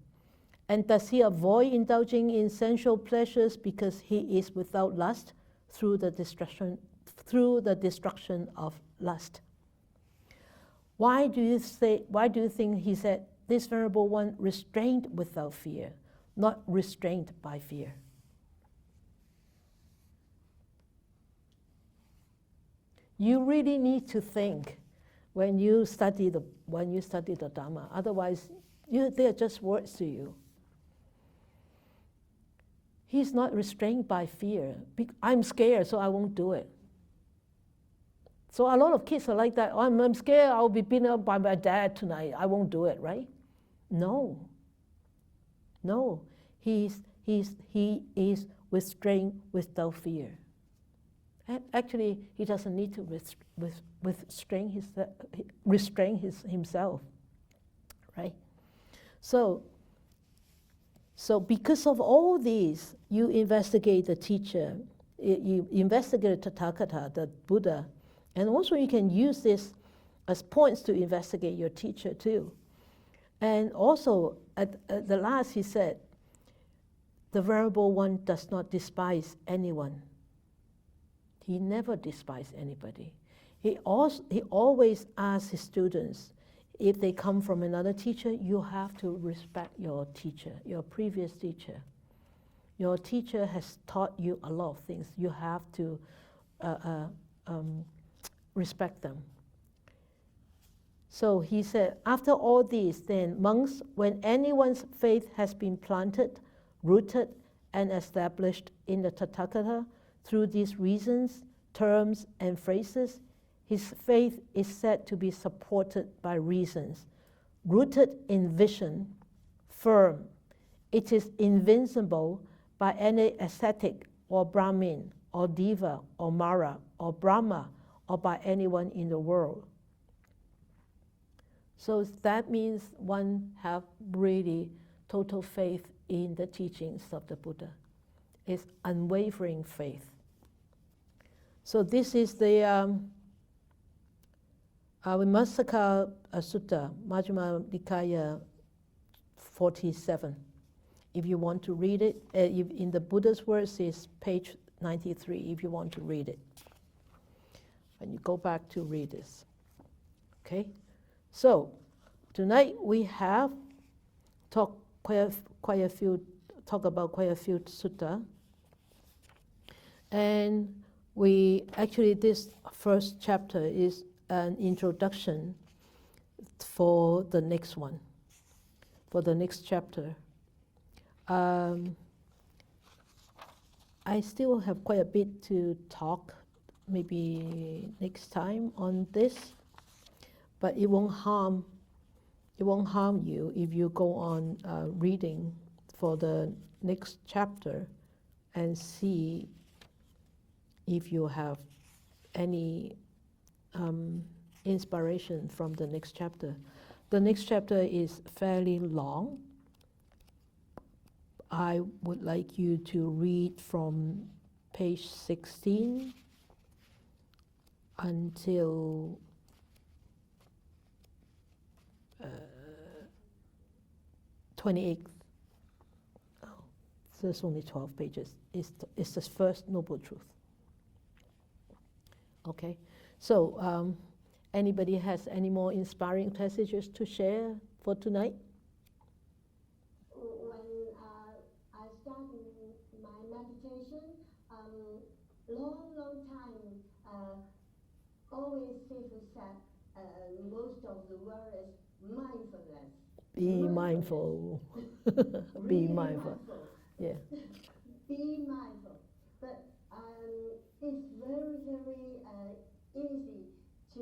And does he avoid indulging in sensual pleasures because he is without lust through the destruction of lust? Why do you think he said this Venerable One restrained without fear, not restrained by fear? You really need to think when you study the Dhamma. Otherwise, they are just words to you. He's not restrained by fear. I'm scared, so I won't do it. So a lot of kids are like that. I'm scared I'll be beaten up by my dad tonight. I won't do it, right? No. He is restrained without fear. Actually, he doesn't need to restrain himself, right? So because of all these, you investigate the teacher, you investigate the Tathagata, the Buddha, and also you can use this as points to investigate your teacher too. And also, at the last he said, the Venerable One does not despise anyone. He never despised anybody. He always asks his students, if they come from another teacher, you have to respect your teacher, your previous teacher. Your teacher has taught you a lot of things. You have to respect them. So he said, after all these, then monks, when anyone's faith has been planted, rooted, and established in the Tathagata, through these reasons, terms, and phrases, his faith is said to be supported by reasons, rooted in vision, firm. It is invincible by any ascetic or Brahmin or Deva or Mara or Brahma or by anyone in the world. So that means one have really total faith in the teachings of the Buddha. It's unwavering faith. So this is the Vimassaka Sutta, Majjhima Nikaya 47. If you want to read it, in the Buddha's words, it's page 93, if you want to read it. And you go back to read this. Okay? So, tonight we have talked about quite a few sutta. And this first chapter is an introduction for the next one, for the next chapter. I still have quite a bit to talk, maybe next time on this, but it won't harm you if you go on reading for the next chapter and see if you have any inspiration from the next chapter. The next chapter is fairly long. I would like you to read from page 16 until 28. Oh, so it's only 12 pages. It's the first Noble Truth. Okay, so anybody has any more inspiring passages to share for tonight? When I started my meditation, long time, always people said most of the word is mindfulness. Be mindful. Be mindful. Yeah. Be mindful. But it's very, very easy to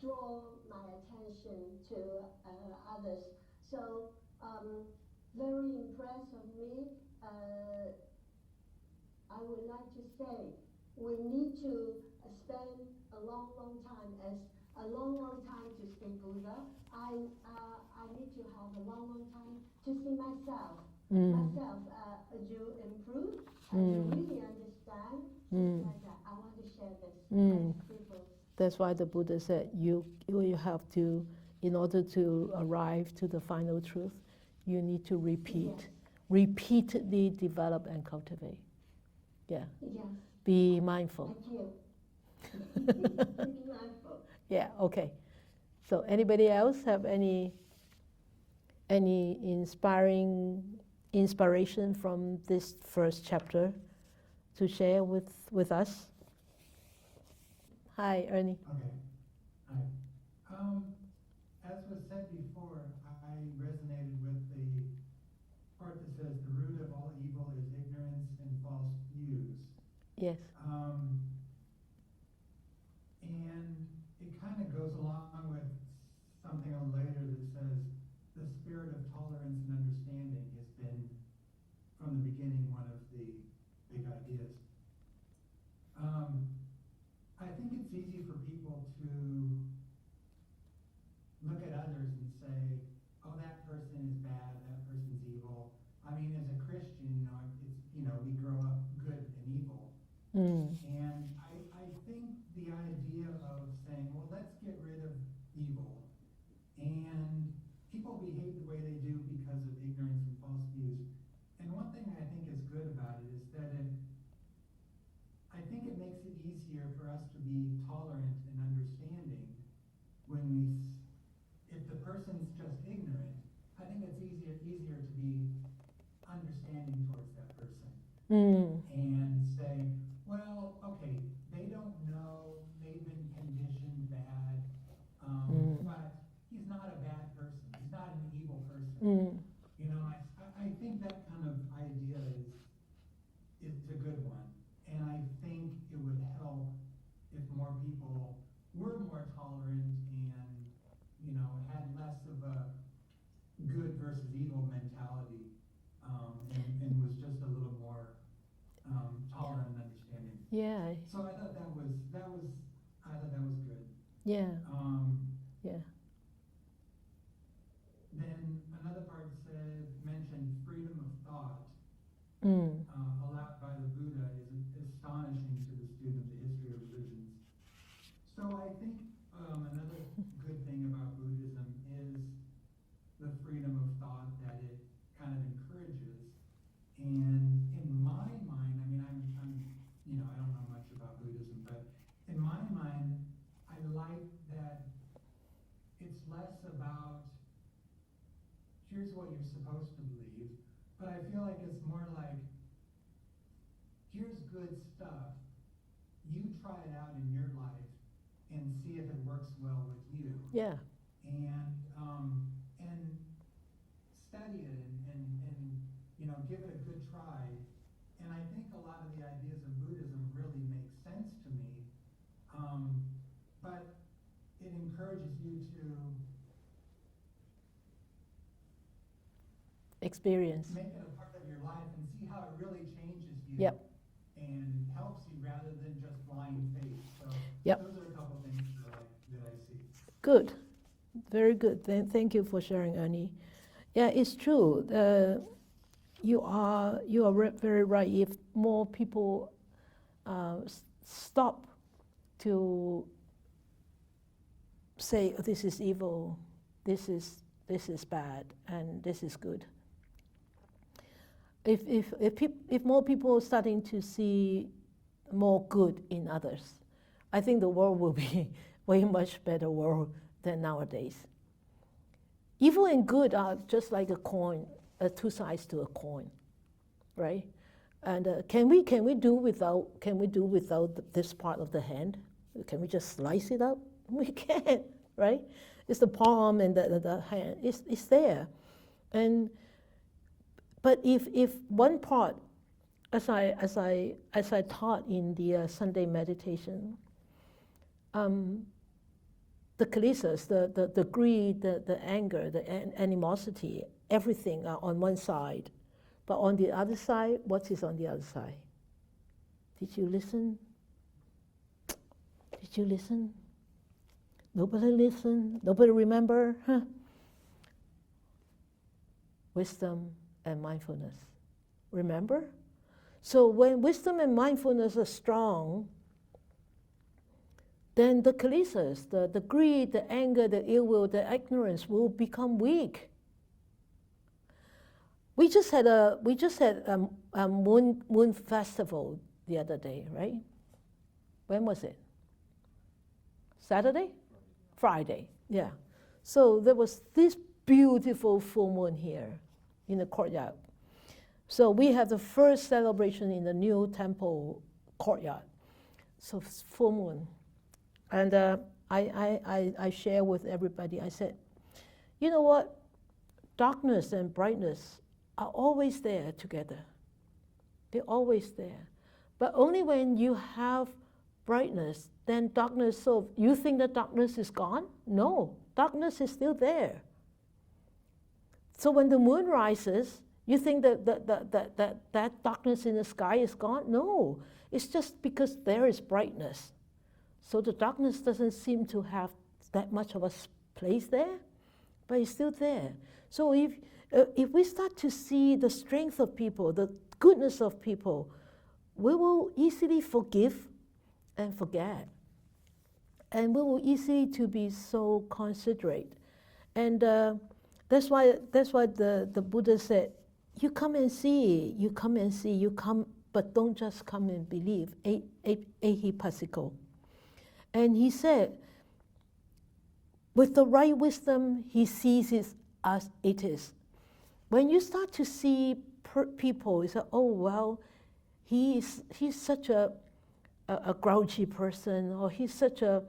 draw my attention to others. So very impressed with me. I would like to say we need to spend a long time to see Buddha. I need to have a long time to see myself. Myself, as you improve, as you really understand, Mm. Like I want to share this Mm. as people. That's why the Buddha said you have to, in order to arrive to the final truth, you need to Yes. repeatedly develop and cultivate. Yeah, Yes. be mindful. Thank you. Be mindful. Yeah, okay. So anybody else have any inspiration from this first chapter to share with us? Hi, Ernie. Okay. Hi. As was said before, I resonated with the part that says the root of all evil is ignorance and false views. Yes. And it kind of goes along with something a little later that says the spirit of tolerance and understanding has been, from the beginning, one of the big ideas. I think it's easy for people to look at others and say, oh, that person is bad, that person's evil. I mean, as a Christian, we grow up good and evil. Mm. And I think the idea of saying, well, let's get rid of evil. And people behave the way they do because of ignorance and false views. And one thing I think is good about it is that I think it makes it easier for us to be tolerant and understanding when if the person's just ignorant, I think it's easier to be understanding towards that person. Mm. And say, well, okay, they don't know, they've been conditioned bad, but he's not a bad person, he's not an evil person. Mm. I think that kind of idea is a good one. And I think it would help if more people were more tolerant and, had less of a good versus evil mentality, and was just a little more tolerant and understanding. Yeah. So I thought that was good. Yeah. Yeah. Then another part mentioned freedom of thought. Mm. Allowed by the Buddha is astonishing to the student of the history of religions. So I think another good thing about Buddhism is the freedom of thought that it kind of encourages. And in my mind, I mean, I'm I don't know much about Buddhism, but in my mind, I like that it's less about here's what you're supposed to believe, but I feel like it's more like here's good stuff. You try it out in your life and see if it works well with you. Yeah. And study it and give it a good try. And I think a lot of the ideas of Buddhism really make sense to me. But it encourages you to Experience. make it a part of your life and see how it really changes you. Yep. And helps you rather than just blind faith. So Yep. those are a couple things that I see. Good. Very good. Thank you for sharing, Ernie. Yeah, it's true. You are very right. If more people stop to say this is evil, this is bad, and this is good. If more people are starting to see more good in others, I think the world will be way much better world than nowadays. Evil and good are just like a coin, two sides to a coin, right? And can we do without this part of the hand? Can we just slice it up? We can't, right? It's the palm and the hand. It's there, but if one part, as I taught in the Sunday meditation, the kilesas, the greed, the anger, the animosity, everything are on one side, but on the other side, what is on the other side? Did you listen? Did you listen? Nobody listened. Nobody remember? Huh? Wisdom and mindfulness. Remember? So when wisdom and mindfulness are strong, then the kilesas, the greed, the anger, the ill will, the ignorance will become weak. We just had a moon festival the other day, right? When was it? Saturday? Friday, yeah. So there was this beautiful full moon here in the courtyard. So we have the first celebration in the new temple courtyard. So it's full moon. And I share with everybody, I said, you know what? Darkness and brightness are always there together. They're always there. But only when you have brightness, then darkness, so you think that darkness is gone? No, darkness is still there. So when the moon rises, you think that darkness in the sky is gone? No, it's just because there is brightness. So the darkness doesn't seem to have that much of a place there, but it's still there. So if we start to see the strength of people, the goodness of people, we will easily forgive and forget. And we will easily to be so considerate. And that's why the Buddha said, you come and see, you come, but don't just come and believe. Ehipassiko. And he said, with the right wisdom, he sees it as it is. When you start to see people, you say, oh, well, he's such a grouchy person, or he's such a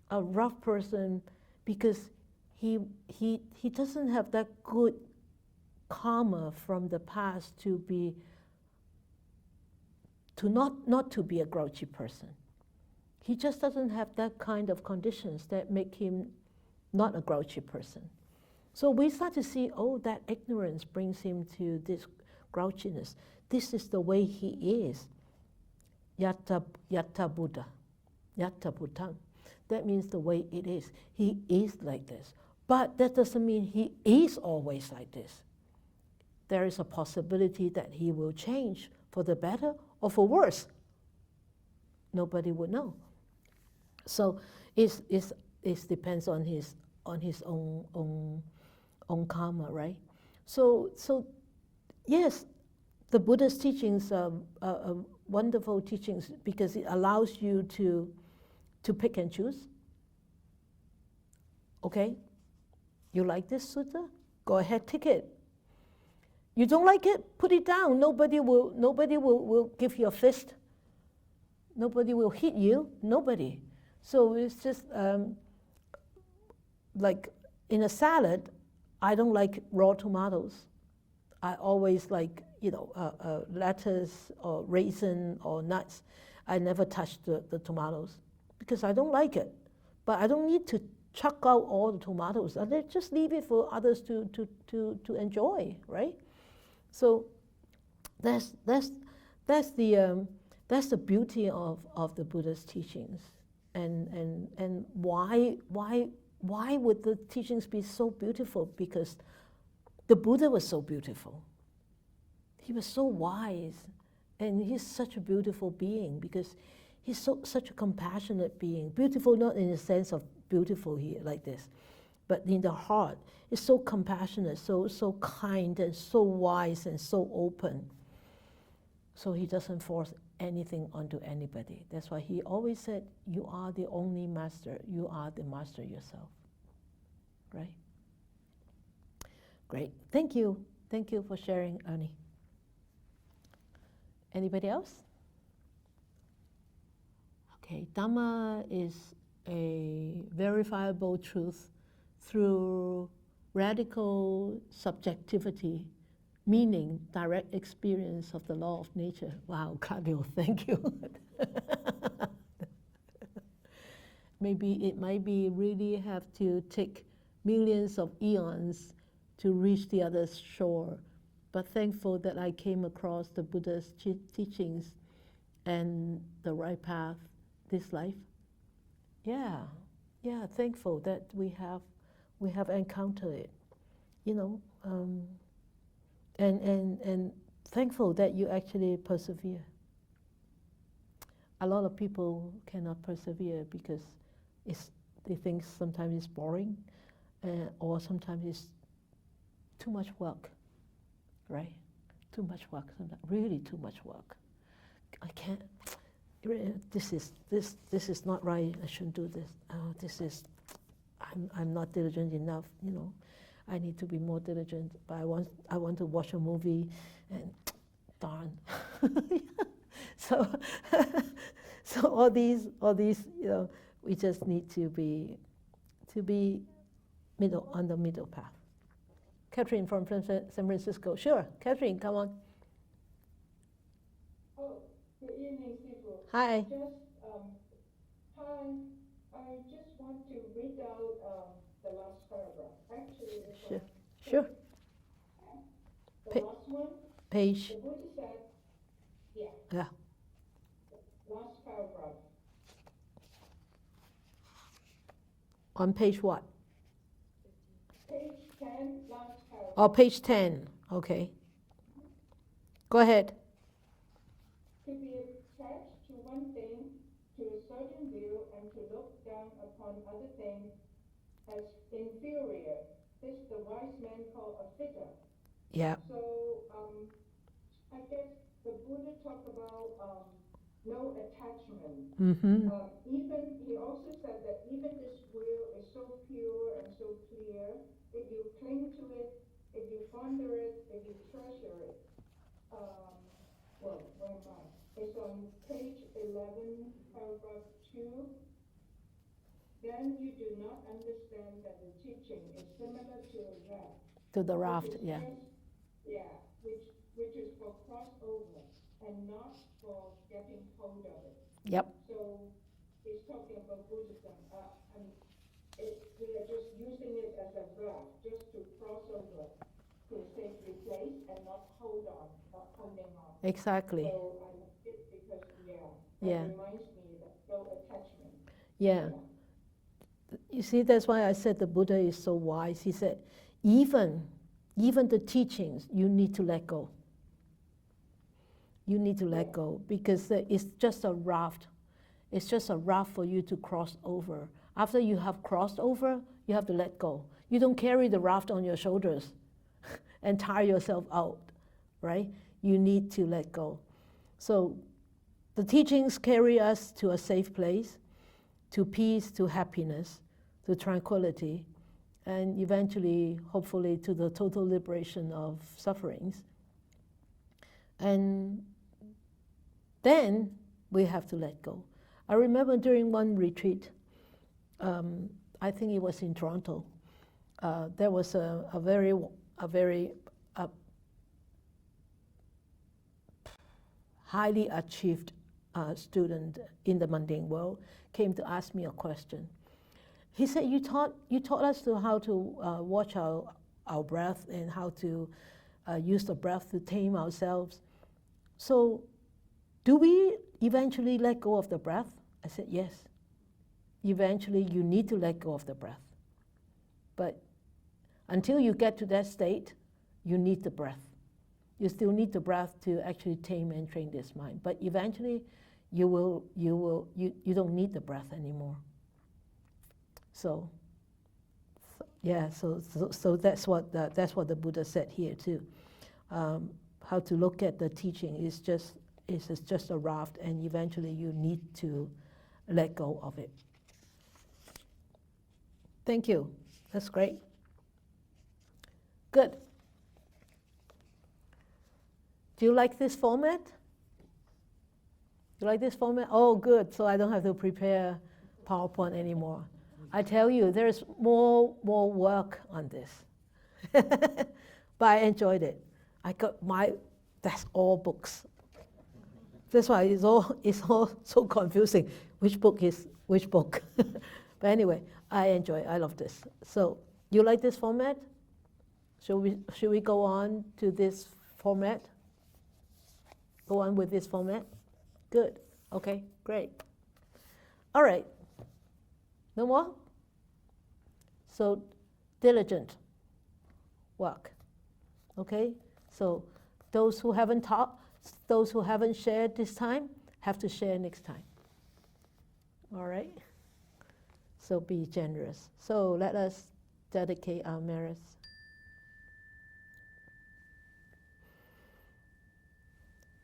rough person because he doesn't have that good karma from the past to not to be a grouchy person. He just doesn't have that kind of conditions that make him not a grouchy person. So we start to see, oh, that ignorance brings him to this grouchiness. This is the way he is. Yatta Buddha. Yatta Buddham. That means the way it is. He is like this. But that doesn't mean he is always like this. There is a possibility that he will change for the better or for worse. Nobody would know. So it depends on his own karma, right? So yes, the Buddha's teachings are wonderful teachings because it allows you to pick and choose. Okay, you like this sutta? Go ahead, take it. You don't like it? Put it down. Nobody will give you a fist. Nobody will hit you. Nobody. So it's just like in a salad, I don't like raw tomatoes. I always like, lettuce or raisin or nuts. I never touch the tomatoes because I don't like it. But I don't need to chuck out all the tomatoes. I just leave it for others to enjoy, right? So that's the beauty of the Buddha's teachings. And why would the teachings be so beautiful? Because the Buddha was so beautiful. He was so wise, and he's such a beautiful being because he's such a compassionate being. Beautiful not in the sense of beautiful here like this, but in the heart. He's so compassionate, so kind, and so wise, and so open. So he doesn't force anything onto anybody. That's why he always said, you are the only master. You are the master yourself. Right? Great. Thank you. Thank you for sharing, Ernie. Anybody else? Okay. Dhamma is a verifiable truth through radical subjectivity, meaning direct experience of the law of nature. Wow, Claudio, thank you. Maybe it might be really have to take millions of eons to reach the other shore, but thankful that I came across the Buddha's teachings and the right path this life. Yeah, thankful that we have encountered it, and thankful that you actually persevere. a lot of people cannot persevere because they think sometimes it's boring, or sometimes it's too much work, right? Too much work, really too much work. I can't. This is not right. I shouldn't do this. I'm not diligent enough. I need to be more diligent. But I want to watch a movie, and darn. So all these, we just need to be on the middle path. Catherine from San Francisco. Sure, Catherine, come on. Oh, good evening, people. Hi. Hi. I just want to read out the last paragraph. Actually, it's Sure. The last one. Page. The Buddha said, Yeah. Last paragraph. On page what? Page 10, last paragraph. Oh, page 10. Okay. Go ahead. To be attached to one thing, to a certain view, and to look down upon other things as inferior, this the wise man called a fitter. Yeah. So, I guess the Buddha talked about no attachment. Mm-hmm. Even he also said that even this will is so pure and so clear, if you cling to it, if you ponder it, if you treasure it. Where am I? It's on page 11, paragraph 2. Then you do not understand that the teaching is similar to a raft. To the raft, yeah. Which is for crossover and not for getting hold of it. Yep. So he's talking about Buddhism, and we are just using it as a raft, just to cross over to a safely place and not hold on, not holding on. Exactly. So I like it because, Yeah. It reminds me that no attachment. Yeah. You see, that's why I said the Buddha is so wise. He said, even the teachings, you need to let go. You need to let go because it's just a raft. It's just a raft for you to cross over. After you have crossed over, you have to let go. You don't carry the raft on your shoulders and tire yourself out, right? You need to let go. So the teachings carry us to a safe place, to peace, to happiness, to tranquility, and eventually, hopefully, to the total liberation of sufferings. And then we have to let go. I remember during one retreat, I think it was in Toronto, there was a very highly achieved student in the mundane world came to ask me a question. He said, you taught us how to watch our breath and how to use the breath to tame ourselves. So do we eventually let go of the breath? I said, yes. Eventually you need to let go of the breath. But until you get to that state, you need the breath. You still need the breath to actually tame and train this mind. But eventually you don't need the breath anymore. So that's what the Buddha said here too. How to look at the teaching is just a raft, and eventually you need to let go of it. Thank you. That's great. Good. Do you like this format? You like this format? Oh, good. So I don't have to prepare PowerPoint anymore. I tell you, there's more work on this. But I enjoyed it. That's all books. That's why it's all so confusing. Which book is which book? But anyway, I love this. So you like this format? Should we go on to this format? Go on with this format? Good. Okay, great. All right. No more? So diligent work. Okay? So those who haven't taught, those who haven't shared this time, have to share next time. All right? So be generous. So let us dedicate our merits.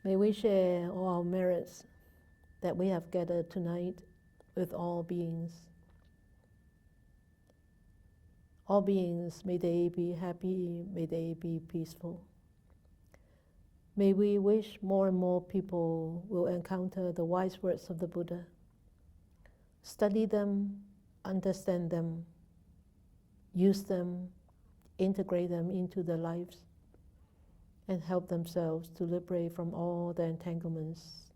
May we share all our merits that we have gathered tonight with all beings. All beings, may they be happy, may they be peaceful. May we wish more and more people will encounter the wise words of the Buddha, study them, understand them, use them, integrate them into their lives, and help themselves to liberate from all the entanglements,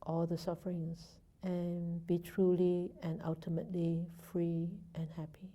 all the sufferings, and be truly and ultimately free and happy.